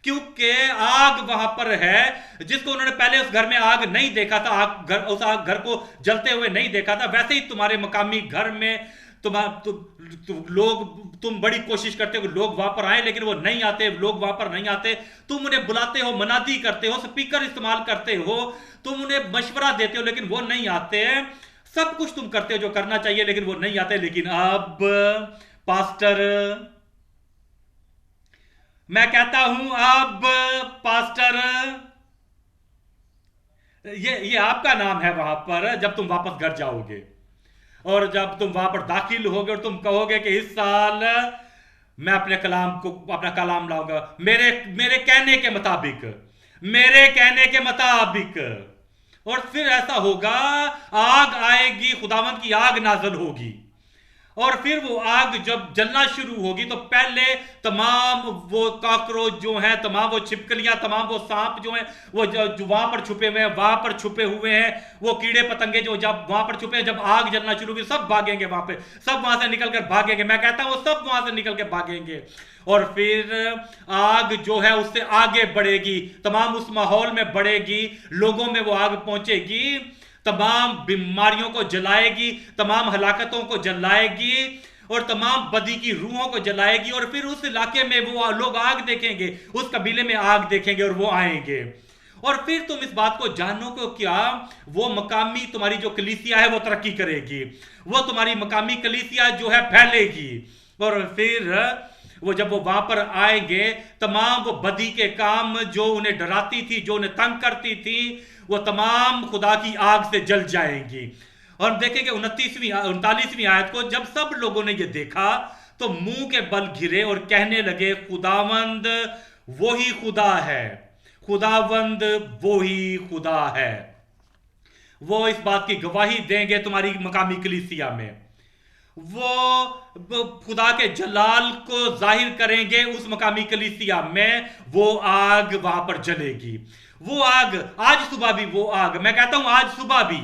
क्योंकि आग वहां पर है जिसको उन्होंने पहले उस घर में आग नहीं देखा था, उस घर को जलते हुए नहीं देखा था। वैसे ही तुम्हारे मकामी घर में तुम बड़ी कोशिश करते हो कि लोग वहां पर आए, लेकिन वो नहीं आते। लोग वहां पर नहीं आते। तुम उन्हें बुलाते हो, मनादी करते हो, स्पीकर इस्तेमाल करते हो, तुम उन्हें मशवरा देते हो, लेकिन वो नहीं आते। सब कुछ तुम करते हो जो करना चाहिए, लेकिन वो नहीं आते। लेकिन अब पास्टर, मैं कहता हूं अब पास्टर, ये आपका नाम है वहां पर जब तुम वापस घर जाओगे और जब तुम वहां पर दाखिल होगे और तुम कहोगे कि इस साल मैं अपने अपना कलाम लाऊंगा मेरे कहने के मुताबिक, मेरे कहने के मुताबिक। और फिर ऐसा होगा, आग आएगी, खुदावंद की आग नाज़िल होगी और फिर वो आग जब जलना शुरू होगी तो पहले तमाम वो कॉकरोच जो हैं, तमाम वो छिपकलियां, तमाम वो सांप जो हैं, वो जो वहां पर छुपे हुए हैं, वहां पर छुपे हुए हैं, वो कीड़े पतंगे जो जब वहां पर छुपे हैं, जब आग जलना शुरू होगी सब भागेंगे वहां पे, सब वहां से निकल कर भागेंगे। मैं कहता हूं वो सब वहां से निकल के भागेंगे और फिर आग जो है उससे आगे बढ़ेगी, तमाम उस माहौल में बढ़ेगी, लोगों में वो आग पहुंचेगी, तमाम बीमारियों को जलाएगी, तमाम हलाकतों को जलाएगी और तमाम बदी की रूहों को जलाएगी। और फिर उस इलाके में वो लोग आग देखेंगे, उस कबीले में आग देखेंगे और वो आएंगे। और फिर तुम इस बात को जानो कि क्या वो मकामी तुम्हारी जो कलीसिया है वो तरक्की करेगी, वो तुम्हारी मकामी कलीसिया जो है फैलेगी। और फिर वो जब वो वहां पर आएंगे, तमाम वो बदी के काम जो उन्हें डराती थी, जो उन्हें तंग करती थी, वो तमाम खुदा की आग से जल जाएंगी। और हम देखेंगे 39वीं आयत को, जब सब लोगों ने ये देखा तो मुंह के बल गिरे और कहने लगे, खुदावंद वो ही खुदा है, खुदावंद वो ही खुदा है। वो इस बात की गवाही देंगे तुम्हारी मकामी कलीसिया में। वो खुदा के जलाल को जाहिर करेंगे उस मकामी कलीसिया में। वो आग वहां पर जलेगी। वो आग आज सुबह भी, वो आग, मैं कहता हूं आज सुबह भी,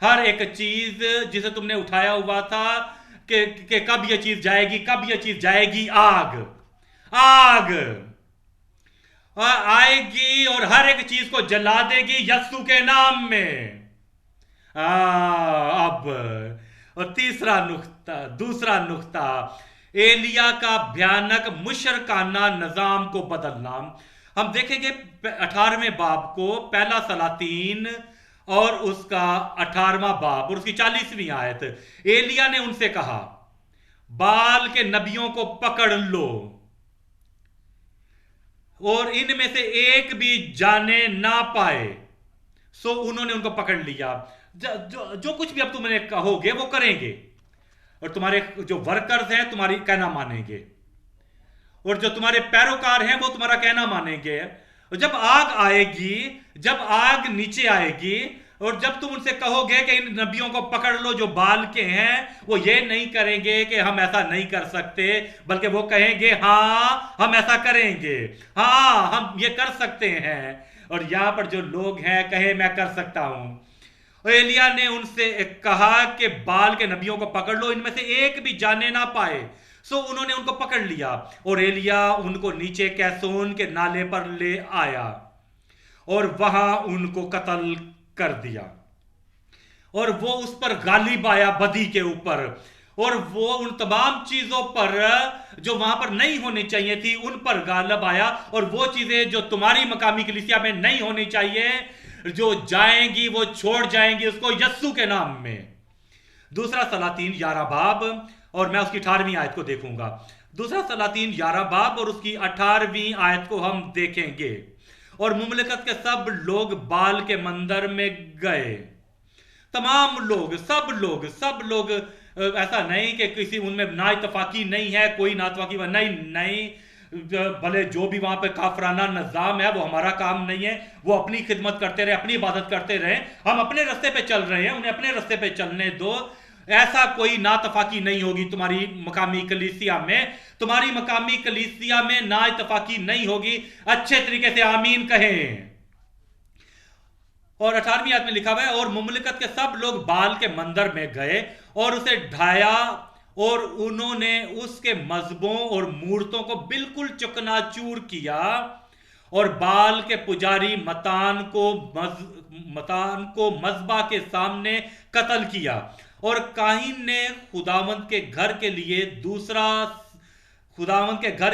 हर एक चीज जिसे तुमने उठाया हुआ था कि कब ये चीज जाएगी, कब ये चीज जाएगी, आग आग आएगी और हर एक चीज को जला देगी यस्सु के नाम में। अब और दूसरा नुक्ता, एलिया का भयानक मुशरकाना निजाम को बदलना। हम देखेंगे 18वें बाब को, पहला सलातीन और उसका 18वां बाब और उसकी 40वीं आयत। एलिया ने उनसे कहा, बाल के नबियों को पकड़ लो और इनमें से एक भी जाने ना पाए। सो उन्होंने उनको पकड़ लिया। जो कुछ भी अब तुमने कहोगे वो करेंगे, और तुम्हारे जो वर्कर्स हैं तुम्हारी कहना मानेंगे, और जो तुम्हारे पैरोकार हैं वो तुम्हारा कहना मानेंगे। और जब आग आएगी, जब आग नीचे आएगी, और जब तुम उनसे कहोगे कि इन नबियों को पकड़ लो जो बाल के हैं, वो ये नहीं करेंगे कि हम ऐसा नहीं कर सकते, बल्कि वो कहेंगे हाँ हम ऐसा करेंगे, हाँ हम ये कर सकते हैं। और यहां पर जो लोग हैं कहे मैं कर सकता हूं। और एलिया ने उनसे कहा कि बाल के नबियों को पकड़ लो, इनमें से एक भी जाने ना पाए। सो उन्होंने उनको पकड़ लिया और एलिया उनको नीचे कैसोन के नाले पर ले आया और वहां उनको कत्ल कर दिया। और वो उस पर गालिब आया बदी के ऊपर, और वो उन तमाम चीजों पर जो वहां पर नहीं होनी चाहिए थी उन पर गालिब आया। और वो चीजें जो तुम्हारी मकामी कलीसिया में नहीं होनी चाहिए, जो जाएंगी वो छोड़ जाएंगी उसको यस्सु के नाम में। दूसरा सलातीन 11 बाब और मैं उसकी 18वीं आयत को देखूंगा। दूसरा सलातीन 11 बाब और उसकी 18वीं आयत को हम देखेंगे। और मुमलिकत के सब लोग बाल के मंदिर में गए, तमाम लोग, सब लोग, ऐसा नहीं कि किसी उनमें ना इतफाकी नहीं है, कोई ना इतफाकी नहीं, भले जो भी वहां पे काफराना निजाम है वो हमारा काम नहीं है, वो अपनी खिदमत करते रहे, अपनी इबादत करते रहे, हम अपने रास्ते पे चल रहे हैं, उन्हें अपने रास्ते पे चलने दो। ऐसा कोई नातफाकी नहीं होगी तुम्हारी मकामी कलीसिया में। तुम्हारी मकामी कलीसिया में ना इतफाकी नहीं होगी। अच्छे तरीके से आमीन कहें। और 18वीं आयत में लिखा हुआ है, और मुमलिकत के सब लोग बाल के मंदिर में गए और उसे ढाया, और उन्होंने उसके मजहबों और मूर्तों को बिल्कुल चकनाचूर किया, और बाल के पुजारी मतान को मजबा के सामने कत्ल किया। और काहीन ने खुदावंद के घर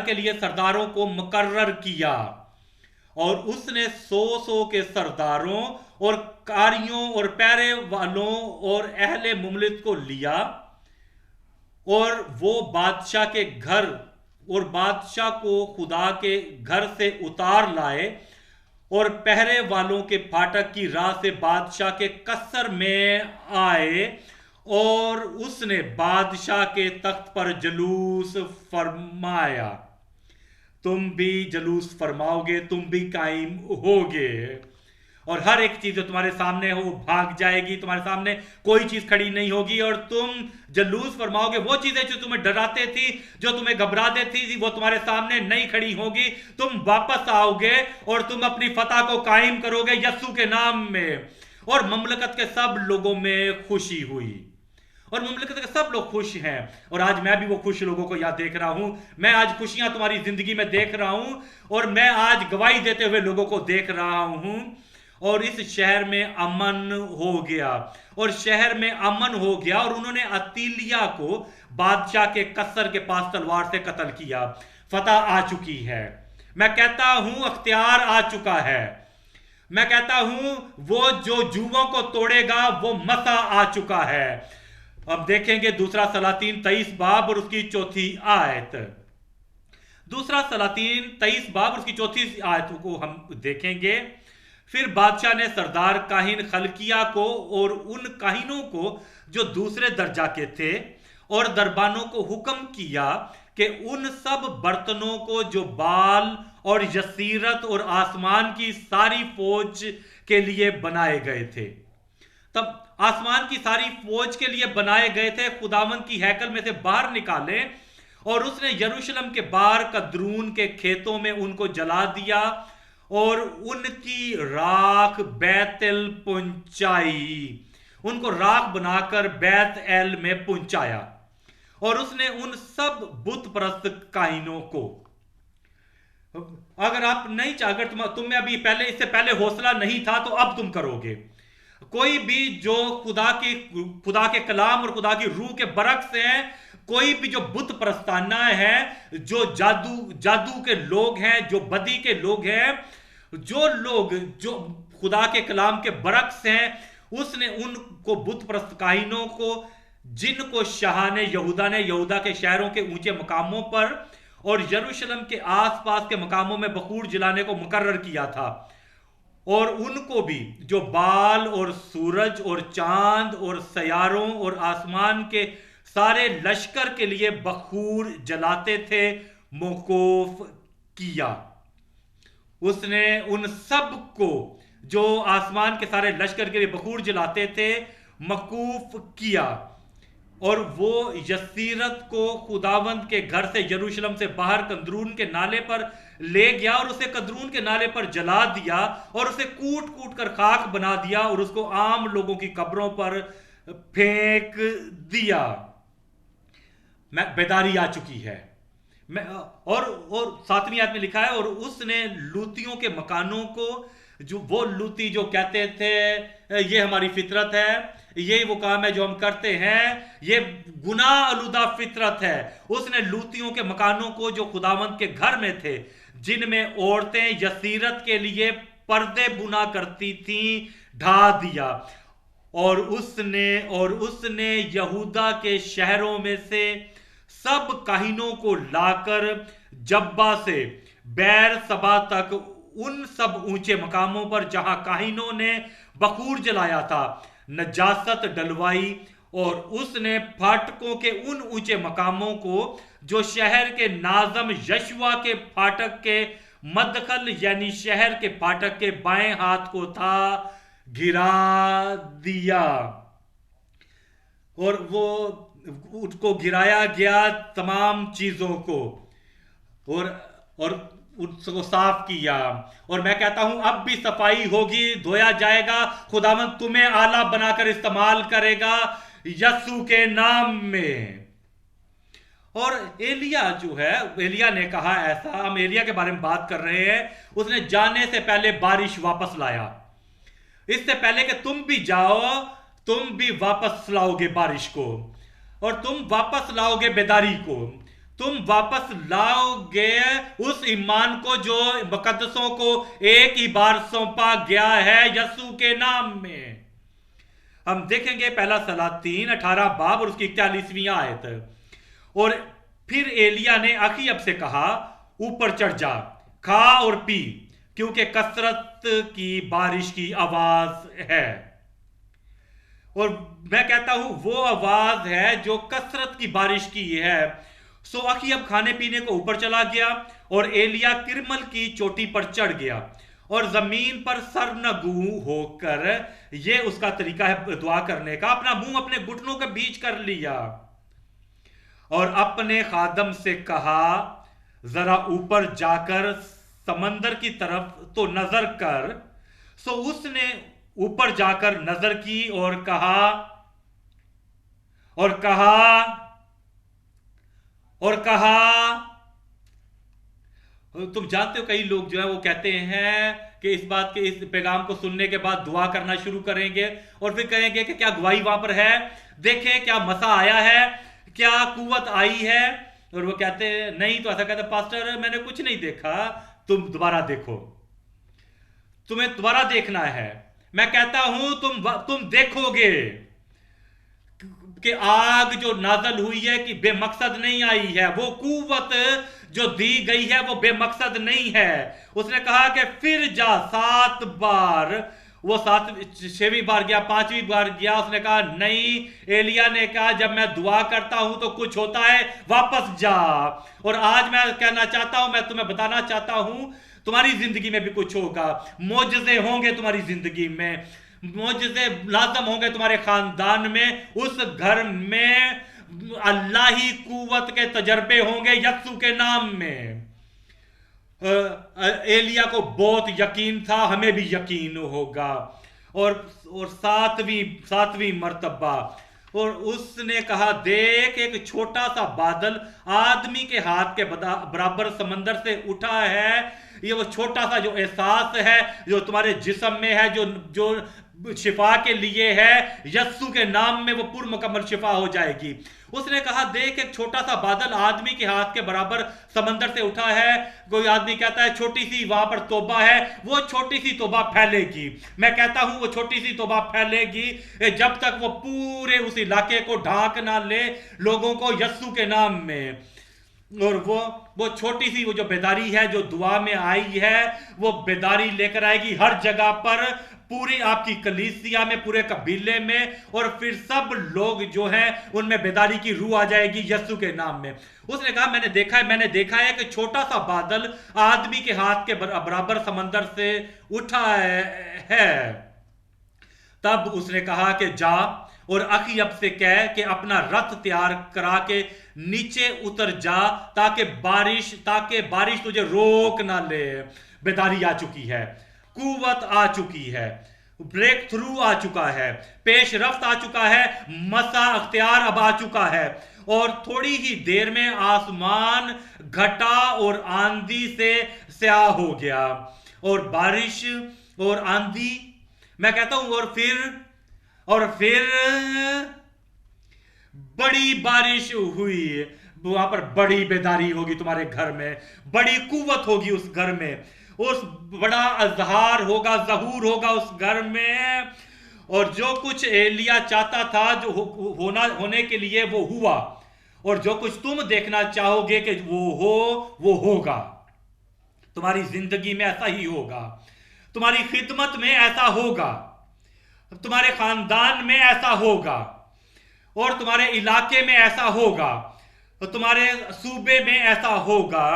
के लिए सरदारों को मुकर्रर किया, और उसने 100 के सरदारों और कारियों और पैरे वालों और अहले मुमलिक को लिया, और वो बादशाह के घर और बादशाह को खुदा के घर से उतार लाए, और पहरे वालों के फाटक की राह से बादशाह के कसर में आए, और उसने बादशाह के तख्त पर जलूस फरमाया। तुम भी जलूस फरमाओगे, तुम भी कायम होगे, और हर एक चीज जो तुम्हारे सामने हो भाग जाएगी, तुम्हारे सामने कोई चीज खड़ी नहीं होगी, और तुम जलूस फरमाओगे। वो चीजें जो तुम्हें डराते थी, जो तुम्हें घबराते थी, वो तुम्हारे सामने नहीं खड़ी होगी। तुम वापस आओगे और तुम अपनी फतह को कायम करोगे यस्सु के नाम में। और ममलकत के सब लोगों में खुशी हुई, और मुमलिकत के सब लोग खुश हैं। और आज मैं भी वो खुश लोगों को यहाँ देख रहा हूं। मैं आज खुशियां तुम्हारी जिंदगी में देख रहा हूं, और मैं आज गवाही देते हुए लोगों को देख रहा हूं। और इस शहर में अमन हो गया, और शहर में अमन हो गया, और उन्होंने अतीलिया को बादशाह के कसर के पास तलवार से कत्ल किया। फतह आ चुकी है। मैं कहता हूं अख्तियार आ चुका है। मैं कहता हूं वो जो जुओं को तोड़ेगा वो मसा आ चुका है। अब देखेंगे दूसरा सलातीन 23 बाब और उसकी 4थी आयत। दूसरा सलातीन 23 बाब और उसकी 4थी आयत को हम देखेंगे। फिर बादशाह ने सरदार काहिन खलकिया को और उन काहिनों को जो दूसरे दर्जा के थे और दरबानों को हुक्म किया कि उन सब बर्तनों को जो बाल और यसीरत और आसमान की सारी फौज के लिए बनाए गए थे। तब आसमान की सारी फौज के लिए बनाए गए थे, खुदावंद की हैकल में से बाहर निकाले और उसने यरूशलेम के बाहर कद्रून के खेतों में उनको जला दिया और उनकी राख बैतल पहुंचाई, उनको राख बनाकर बैत एल में पहुंचाया। और उसने उन सब बुत परस्त काइनों को, अगर आप नहीं चाहकर तुम में अभी पहले, इससे पहले हौसला नहीं था तो अब तुम करोगे। कोई भी जो खुदा के कलाम और खुदा की रूह के बरक्स हैं, कोई भी जो बुत प्रस्ताना है, जो जादू के लोग हैं, जो बदी के लोग हैं, जो लोग जो खुदा के कलाम के बरक्स हैं, उसने उनको बुत प्रस्त काहिनों को, जिनको शाह ने यहूदा के शहरों के ऊंचे मकामों पर और यरूशलेम के आसपास के मकामों में बखूर जलाने को मुकर्रर किया था, और उनको भी जो बाल और सूरज और चांद और सयारों और आसमान के सारे लश्कर के लिए बखूर जलाते थे, मौकूफ किया। उसने उन सब को जो आसमान के सारे लश्कर के लिए बखूर जलाते थे मौकूफ किया, और वो यसीरत को खुदावंद के घर से यरूशलेम से बाहर कद्रून के नाले पर ले गया और उसे कद्रून के नाले पर जला दिया और उसे कूट कूट कर खाक बना दिया और उसको आम लोगों की कब्रों पर फेंक दिया। बेदारी आ चुकी है। और 7वीं आयत में लिखा है, और उसने लूतियों के मकानों को, जो वो लूती जो कहते थे ये हमारी फितरत है, ये वो काम है जो हम करते हैं, ये गुनाह आलूदा फितरत है, उसने लूतियों के मकानों को जो खुदावंद के घर में थे, जिनमें औरतें यसीरत के लिए पर्दे बुना करती थीं, ढा दिया। और उसने यहूदा के शहरों में से सब काहिनों को लाकर जब्बा से बैर सबा तक उन सब ऊंचे मकामों पर जहां काहिनों ने बखूर जलाया था नजासत डलवाई, और उसने फाटकों के उन ऊंचे मकामों को जो शहर के नाजम यशवा के फाटक के मदखल यानी शहर के फाटक के बाएं हाथ को था, गिरा दिया। और वो उसको गिराया गया तमाम चीजों को, और उसको साफ किया। और मैं कहता हूं अब भी सफाई होगी, धोया जाएगा, खुदावंद तुम्हें आला बनाकर इस्तेमाल करेगा यस्सु के नाम में। और एलिया जो है, एलिया ने कहा ऐसा, हम एलिया के बारे में बात कर रहे हैं, उसने जाने से पहले बारिश वापस लाया। इससे पहले कि तुम भी जाओ, तुम भी वापस लाओगे बारिश को, और तुम वापस लाओगे बेदारी को, तुम वापस लाओगे उस ईमान को जो मुकद्दसों को एक ही बार सौंपा गया है यस्सु के नाम में। हम देखेंगे पहला सलातीन 18 बाब और उसकी 41वीं आयत। और फिर एलिया ने अखीयब से कहा, ऊपर चढ़ जा, खा और पी, क्योंकि कसरत की बारिश की आवाज है। और मैं कहता हूं वो आवाज है जो कसरत की बारिश की है। सो अखीयब खाने पीने को ऊपर चला गया और एलिया किरमल की चोटी पर चढ़ गया और जमीन पर सरनगू होकर, ये उसका तरीका है दुआ करने का, अपना मुंह अपने घुटनों के बीच कर लिया और अपने खादम से कहा, जरा ऊपर जाकर समंदर की तरफ तो नजर कर। सो उसने ऊपर जाकर नजर की और कहा तुम जानते हो कई लोग जो है वो कहते हैं कि इस बात के, इस पैगाम को सुनने के बाद दुआ करना शुरू करेंगे और फिर कहेंगे कि क्या गवाही वहां पर है, देखें क्या मसा आया है, क्या कुव्वत आई है। और वो कहते हैं नहीं, तो ऐसा कहते पास्टर मैंने कुछ नहीं देखा, तुम दोबारा देखो, तुम्हें दोबारा देखना है। मैं कहता हूं तुम देखोगे कि आग जो नाजल हुई है कि बेमकसद नहीं आई है, वो कुव्वत जो दी गई है वो बेमकसद नहीं है। उसने कहा कि फिर जा 7 बार वो 6वीं बार गया, 5वीं बार गया, उसने कहा नहीं। एलिया ने कहा जब मैं दुआ करता हूं तो कुछ होता है, वापस जा। और आज मैं कहना चाहता हूं, मैं तुम्हें बताना चाहता हूं, तुम्हारी जिंदगी में भी कुछ होगा, मोजज़े होंगे तुम्हारी जिंदगी में, मोजज़े लाजम होंगे तुम्हारे खानदान में। उस घर में अल्लाही कुव्वत के तजर्बे होंगे यस्सु के नाम में। एलिया को बहुत यकीन था, हमें भी यकीन होगा। और सातवीं मर्तबा, और उसने कहा देख एक छोटा सा बादल आदमी के हाथ के बराबर समंदर से उठा है। ये वो छोटा सा जो एहसास है जो तुम्हारे जिस्म में है, जो शिफा के लिए है, यस्सु के नाम में वो पूर्ण मुकम्मल शिफा हो जाएगी। उसने कहा देख एक छोटा सा बादल आदमी के हाथ के बराबर समंदर से उठा है। कोई आदमी कहता है छोटी सी वहां पर तौबा है, वो छोटी सी तौबा फैलेगी। मैं कहता हूं वो छोटी सी तौबा फैलेगी जब तक वो पूरे उस इलाके को ढांक ना ले, लोगों को यस्सु के नाम में। और वो छोटी सी वो जो बेदारी है जो दुआ में आई है, वो बेदारी लेकर आएगी हर जगह पर, पूरी आपकी कलीसिया में, पूरे कबीले में, और फिर सब लोग जो हैं उनमें बेदारी की रूह आ जाएगी यस्सु के नाम में। उसने कहा मैंने देखा है कि छोटा सा बादल आदमी के हाथ के बराबर समंदर से उठा है। तब उसने कहा कि जा और अखीयब से कह कि अपना रथ तैयार करा के नीचे उतर जा, ताकि बारिश तुझे रोक ना ले। बेदारी आ चुकी है, कुव्वत आ चुकी है, ब्रेक थ्रू आ चुका है, पेश रफ्त आ चुका है, मसा अख्तियार अब आ चुका है। और थोड़ी ही देर में आसमान घटा और आंधी से स्याह हो गया, और बारिश और आंधी, मैं कहता हूं और फिर बड़ी बारिश हुई। वहां पर बड़ी बेदारी होगी तुम्हारे घर में, बड़ी कुव्वत होगी उस घर में, उस बड़ा अजहार होगा, ज़हूर होगा उस घर में। और जो कुछ एलिया चाहता था जो होने के लिए वो हुआ, और जो कुछ तुम देखना चाहोगे कि वो होगा। तुम्हारी जिंदगी में ऐसा ही होगा, तुम्हारी खिदमत में ऐसा होगा, तुम्हारे खानदान में ऐसा होगा, और तुम्हारे इलाके में ऐसा होगा, तो तुम्हारे सूबे में ऐसा होगा,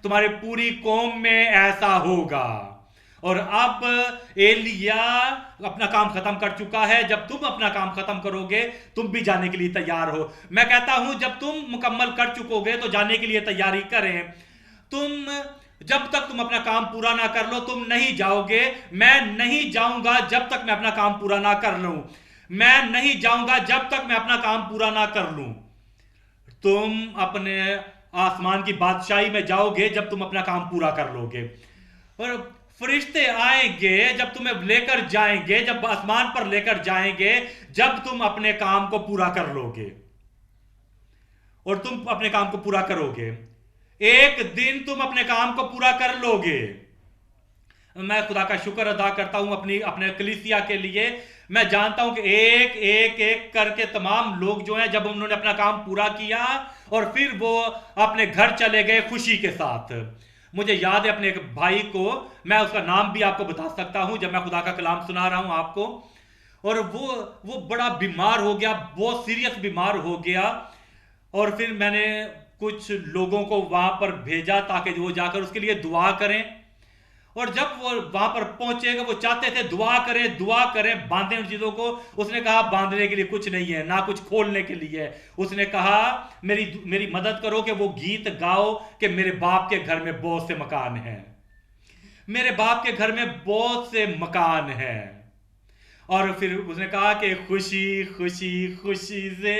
तुम्हारे पूरी कौम में ऐसा होगा। और अब एलिया अपना काम खत्म कर चुका है। जब तुम अपना काम खत्म करोगे तुम भी जाने के लिए तैयार हो। मैं कहता हूं जब तुम मुकम्मल कर चुकोगे तो जाने के लिए तैयारी करें। जब तक तुम अपना काम पूरा ना कर लो तुम नहीं जाओगे। मैं नहीं जाऊंगा जब तक मैं अपना काम पूरा ना कर लूं। मैं नहीं जाऊंगा जब तक मैं अपना काम पूरा ना कर लूं। तुम अपने आसमान की बादशाही में जाओगे जब तुम अपना काम पूरा कर लोगे। और फरिश्ते आएंगे जब तुम्हें लेकर जाएंगे, जब आसमान पर लेकर जाएंगे, जब तुम अपने काम को पूरा कर लोगे। और तुम अपने काम को पूरा करोगे, एक दिन तुम अपने काम को पूरा कर लोगे। मैं खुदा का शुक्र अदा करता हूं अपने कलीसिया के लिए। मैं जानता हूं कि एक करके तमाम लोग जो हैं, जब उन्होंने अपना काम पूरा किया और फिर वो अपने घर चले गए खुशी के साथ। मुझे याद है अपने एक भाई को, मैं उसका नाम भी आपको बता सकता हूं जब मैं खुदा का कलाम सुना रहा हूं आपको। और वो बड़ा बीमार हो गया, बहुत सीरियस बीमार हो गया। और फिर मैंने कुछ लोगों को वहां पर भेजा ताकि वो जाकर उसके लिए दुआ करें। और जब वो वहां पर पहुंचेगा, वो चाहते थे दुआ करें, बांधें उन चीजों को। उसने कहा बांधने के लिए कुछ नहीं है, ना कुछ खोलने के लिए। उसने कहा मेरी मदद करो कि वो गीत गाओ कि मेरे बाप के घर में बहुत से मकान हैं, मेरे बाप के घर में बहुत से मकान हैं। और फिर उसने कहा कि खुशी खुशी खुशी से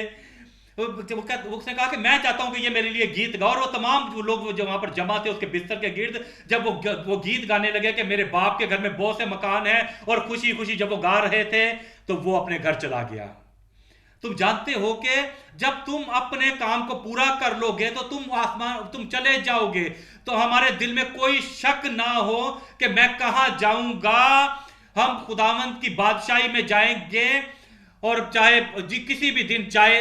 उसने कहा कि मैं चाहता हूं कि ये मेरे लिए गीत गाओ। और वो तमाम लोग जो वहां पर जमा थे उसके बिस्तर के गिर्द, जब वो गीत गाने लगे कि मेरे बाप के घर में बहुत से मकान हैं, और खुशी खुशी जब वो गा रहे थे तो वो अपने घर चला गया। तुम जानते हो कि जब तुम अपने काम को पूरा कर लोगे तो तुम चले जाओगे। तो हमारे दिल में कोई शक ना हो कि मैं कहां जाऊंगा। हम खुदावंद की बादशाही में जाएंगे, और चाहे किसी भी दिन, चाहे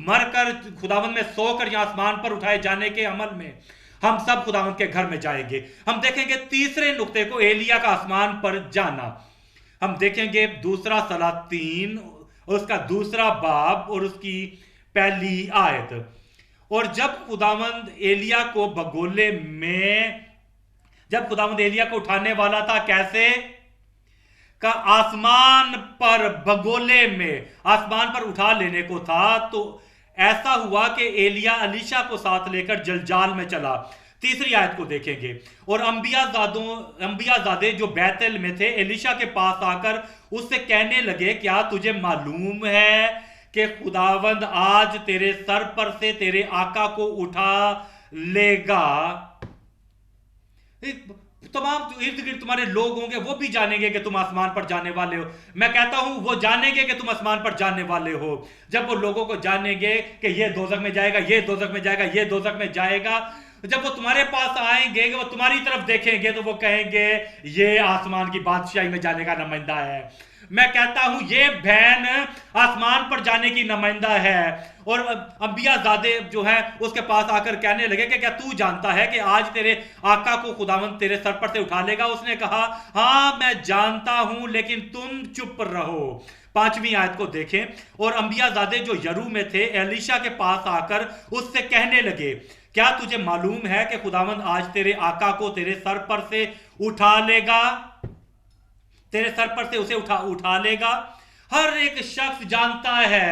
मरकर खुदावंद में सोकर या आसमान पर उठाए जाने के अमल में, हम सब खुदावंद के घर में जाएंगे। हम देखेंगे तीसरे नुक्ते को, एलिया का आसमान पर जाना। ہم دیکھیں گے دوسرا سلاطین اس کا دوسرا باب اور اس کی پہلی آیت. اور جب خداوند ایلیا کو بگولے میں جب خداوند ایلیا کو اٹھانے والا تھا کیسے کا آسمان پر بگولے میں آسمان پر اٹھا لینے کو تھا تو ایسا ہوا کہ ایلیا الیشا کو ساتھ لے کر جلجال میں چلا. تیسری آیت کو دیکھیں گے. اور انبیاء زادے جو بیتل میں تھے الیشا کے پاس آ کر اس سے کہنے لگے کیا تجھے معلوم ہے کہ خداوند آج تیرے سر پر سے تیرے آقا کو اٹھا لے گا. تمام جو ارد گرد تمہارے لوگ ہوں گے وہ بھی جانیں گے کہ تم آسمان پر جانے والے ہو. میں کہتا ہوں وہ جانیں گے کہ تم آسمان پر جانے والے ہو. جب وہ لوگوں کو جانیں گے کہ یہ دوزخ میں جائے گا, یہ دوزخ میں جائے گا, یہ دوزخ میں جائے گا, جب وہ تمہارے پاس آئیں گے, وہ تمہاری طرف دیکھیں گے تو وہ کہیں گے یہ آسمان کی بادشاہی میں جانے کا نمائندہ ہے. میں کہتا ہوں یہ بہن آسمان پر جانے کی نمائندہ ہے. اور انبیاء زادے جو ہیں اس کے پاس آ کر کہنے لگے کہ کیا تو جانتا ہے کہ آج تیرے آقا کو خداوند تیرے سر پر سے اٹھا لے گا. اس نے کہا ہاں میں جانتا ہوں لیکن تم چپ رہو. پانچویں آیت کو دیکھیں. اور انبیاء زادے جو یرو میں تھے الیشا کے پاس آ کر اس سے کہنے لگے کیا تجھے معلوم ہے کہ خداوند آج تیرے آقا کو تیرے سر پر سے اٹھا لے گا, تیرے سر پر سے اسے اٹھا لے گا. ہر ایک شخص جانتا ہے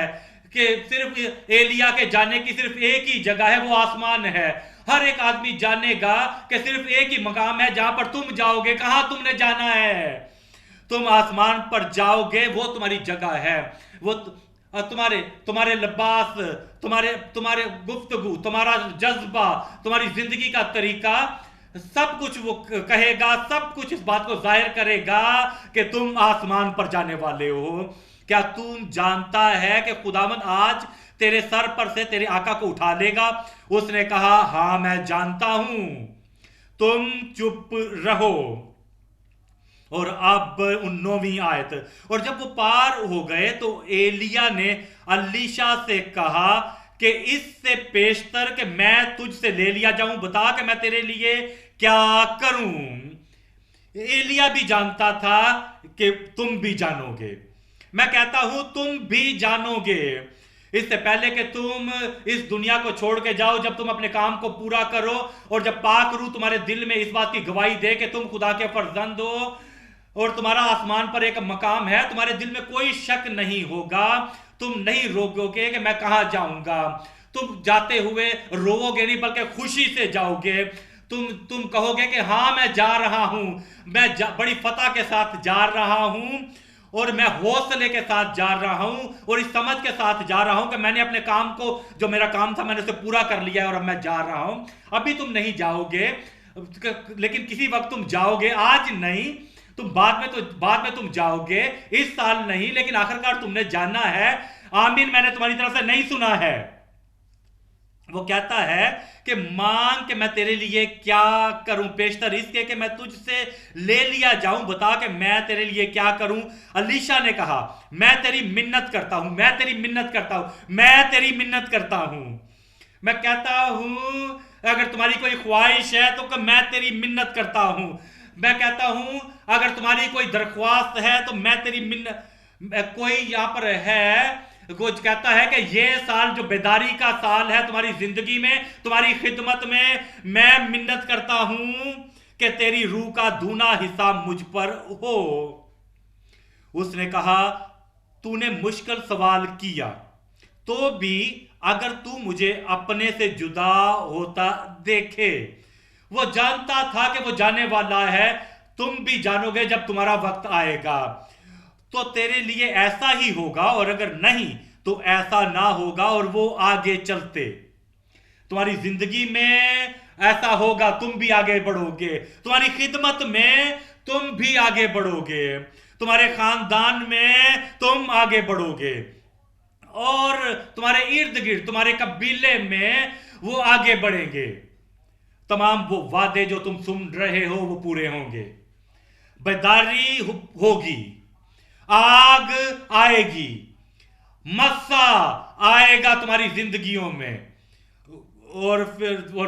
کہ صرف ایلیا کے جانے کی صرف ایک ہی جگہ ہے, وہ آسمان ہے. ہر ایک آدمی جانے گا کہ صرف ایک ہی مقام ہے جہاں پر تم جاؤ گے. کہاں تم نے جانا ہے؟ تم آسمان پر جاؤ گے, وہ تمہاری جگہ ہے. وہ تمہارے لباس, تمہارے گفتگو, تمہارا جذبہ, تمہاری زندگی کا طریقہ, سب کچھ وہ کہے گا, سب کچھ اس بات کو ظاہر کرے گا کہ تم آسمان پر جانے والے ہو. کیا تم جانتا ہے کہ خداوند آج تیرے سر پر سے تیرے آقا کو اٹھا لے گا؟ اس نے کہا ہاں میں جانتا ہوں, تم چپ رہو. اور اب 9ویں آیت. اور جب وہ پار ہو گئے تو ایلیا نے الیشا سے کہا کہ اس سے پیشتر کہ میں تجھ سے لے لیا جاؤں, بتا کہ میں تیرے لیے کیا کروں. ایلیا بھی جانتا تھا کہ تم بھی جانو گے. میں کہتا ہوں تم بھی جانو گے. اس سے پہلے کہ تم اس دنیا کو چھوڑ کے جاؤ, جب تم اپنے کام کو پورا کرو اور جب پاک روح تمہارے دل میں اس بات کی گواہی دے کہ تم خدا کے فرزند ہو اور تمہارا آسمان پر ایک مقام ہے, تمہارے دل میں کوئی شک نہیں ہوگا. تم نہیں روگو گے کہ میں کہاں جاؤں گا. تم جاتے ہوئے روو گے نہیں بلکہ خوشی سے جاؤ گے. تم کہو گے کہ ہاں میں جا رہا ہوں, میں بڑی فتح کے ساتھ جا رہا ہوں اور میں حوصلے کے ساتھ جا رہا ہوں اور اس سمجھ کے ساتھ جا رہا ہوں کہ میں نے اپنے کام کو, جو میرا کام تھا میں نے اسے پورا کر لیا ہے اور اب میں جا رہا ہوں. ابھی تم نہیں جاؤ گے لیکن کسی وقت تم جاؤ گے, آج نہیں, تم بعد میں تم جاؤ گے, اس سال نہیں, لیکن آخرکار تم نے جانا ہے. آمین, میں نے تمہاری طرف سے نہیں سنا ہے. وہ کہتا ہے کہ مانگ کہ میں تیرے لیے کیا کروں, پیشتر اس کے کہ میں تجھ سے لے لیا جاؤں, بتا کہ میں تیرے لیے کیا کروں. الیشا نے کہا میں تیری منت کرتا ہوں, میں تیری منت کرتا ہوں, میں تیری منت کرتا ہوں. میں کہتا ہوں اگر تمہاری کوئی خواہش ہے تو کہ میں تیری منت کرتا ہوں. میں کہتا ہوں اگر تمہاری کوئی درخواست ہے تو میں تیری منت. کوئی یہاں پر ہے کچھ کہتا ہے کہ یہ سال جو بیداری کا سال ہے تمہاری زندگی میں, تمہاری خدمت میں منت کرتا ہوں کہ تیری روح کا دونا حصہ مجھ پر ہو. اس نے کہا تو نے مشکل سوال کیا, تو بھی اگر تو مجھے اپنے سے جدا ہوتا دیکھے. وہ جانتا تھا کہ وہ جانے والا ہے, تم بھی جانو گے جب تمہارا وقت آئے گا تو تیرے لیے ایسا ہی ہوگا, اور اگر نہیں تو ایسا نہ ہوگا. اور وہ آگے چلتے, تمہاری زندگی میں ایسا ہوگا, تم بھی آگے بڑھو گے, تمہاری خدمت میں تم بھی آگے بڑھو گے, تمہارے خاندان میں تم آگے بڑھو گے, اور تمہارے ارد گرد تمہارے قبیلے میں وہ آگے بڑھیں گے. تمام وہ وعدے جو تم سن رہے ہو وہ پورے ہوں گے. بیداری ہوگی, آگ آئے گی, مسا آئے گا تمہاری زندگیوں میں, اور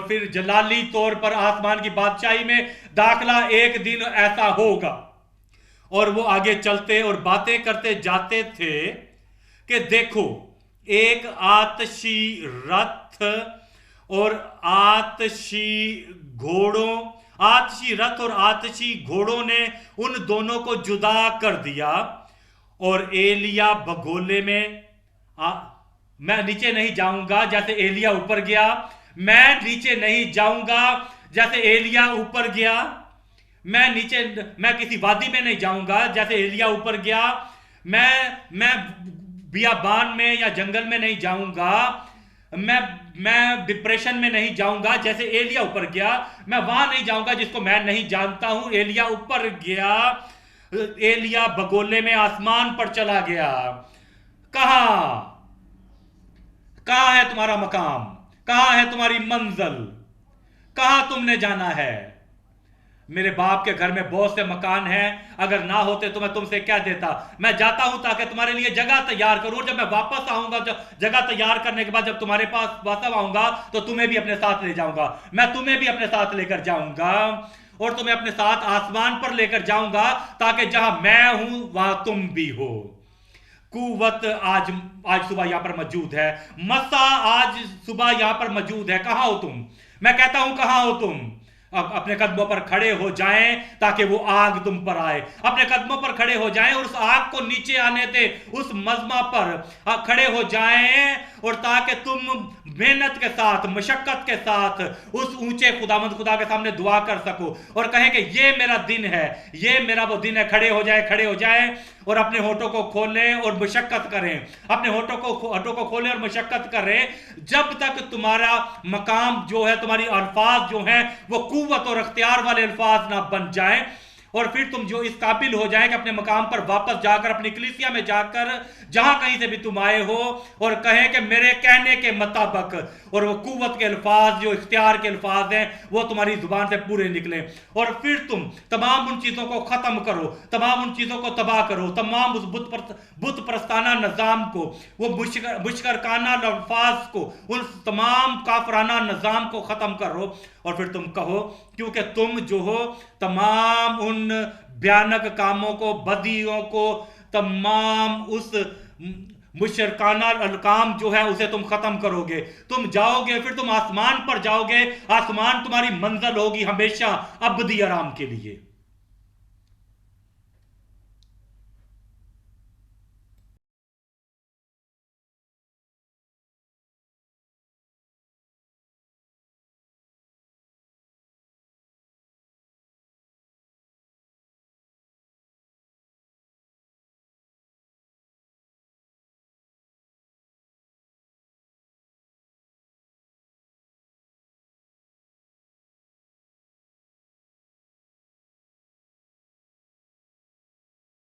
پھر جلالی طور پر آسمان کی بادشاہی میں داخلہ ایک دن ایسا ہوگا. اور وہ آگے چلتے اور باتیں کرتے جاتے تھے کہ دیکھو ایک آتشی رتھ اور آتشی گھوڑوں نے ان دونوں کو جدا کر دیا، اور ایلیا بگولے میں میں نیچے نہیں جاؤں گا جیسے ایلیا اوپر گیا، میں نیچے نہیں جاؤں گا جیسے ایلیا اوپر گیا، میں کسی وادی میں نہیں جاؤں گا جیسے ایلیا اوپر گیا، میں بیابان میں یا جنگل میں نہیں جاؤں گا، میں ڈپریشن میں نہیں جاؤں گا جیسے ایلیا اوپر گیا، میں وہاں نہیں جاؤں گا جس کو میں نہیں جانتا ہوں۔ ایلیا اوپر گیا، ایلیا بگولے میں آسمان پر چلا گیا۔ کہاں ہے تمہارا مقام؟ کہاں ہے تمہاری منزل؟ کہاں تم نے جانا ہے؟ میرے باپ کے گھر میں بہت سے مکان ہیں، اگر نہ ہوتے تو میں تم سے کیا دیتا؟ میں جاتا ہوں تاکہ تمہارے لیے جگہ تیار کروں، جب میں واپس آؤں گا جگہ تیار کرنے کے بعد جب تمہارے پاس واپس آؤں گا تو تمہیں بھی اپنے ساتھ لے جاؤں گا، میں تمہیں بھی اپنے ساتھ لے کر جاؤں گا، اور تمہیں اپنے ساتھ آسمان پر لے کر جاؤں گا تاکہ جہاں میں ہوں وہاں تم بھی ہو۔ قوت آج صبح یہاں پر موجود ہے، مسا آج صبح یہاں پر موجود ہے۔ کہاں ہو تم؟ میں کہتا ہوں کہاں ہو تم؟ اب اپنے قدموں پر کھڑے ہو جائیں تاکہ وہ آگ تم پر آئے، اپنے قدموں پر کھڑے ہو جائیں اور اس آگ کو نیچے آنے دے، اس مزمع پر کھڑے ہو جائیں، اور تاکہ تم محنت کے ساتھ، مشقت کے ساتھ اس اونچے خداوند خدا کے سامنے دعا کر سکو اور کہیں کہ یہ میرا دن ہے، یہ میرا وہ دن ہے۔ کھڑے ہو جائیں اور اپنے ہونٹوں کو کھولیں اور مشقت کریں، اپنے ہونٹوں کو کھولیں اور مشقت کریں، جب تک تمہارا مقام جو ہے، تمہاری الفاظ جو ہیں وہ قوت اور اختیار والے الفاظ نہ بن جائیں، اور پھر تم جو اس قابل ہو جائیں کہ اپنے مقام پر واپس جا کر، اپنی کلیسیا میں جا کر، جہاں کہیں سے بھی تم آئے ہو، اور کہیں کہ میرے کہنے کے مطابق، اور وہ قوت کے الفاظ جو اختیار کے الفاظ ہیں وہ تمہاری زبان سے پورے نکلیں، اور پھر تم تمام ان چیزوں کو ختم کرو، تمام ان چیزوں کو تباہ کرو، تمام اس بت پرستانہ نظام کو، وہ مشرکانہ الفاظ کو، ان تمام کافرانہ نظام کو ختم کرو، اور پھر تم کہو کیونکہ تم جو ہو تمام ان بھیانک کاموں کو، بدیوں کو، تمام اس مشرکانہ الکام جو ہے اسے تم ختم کرو گے، تم جاؤ گے، پھر تم آسمان پر جاؤ گے، آسمان تمہاری منزل ہوگی ہمیشہ ابدی آرام کے لیے۔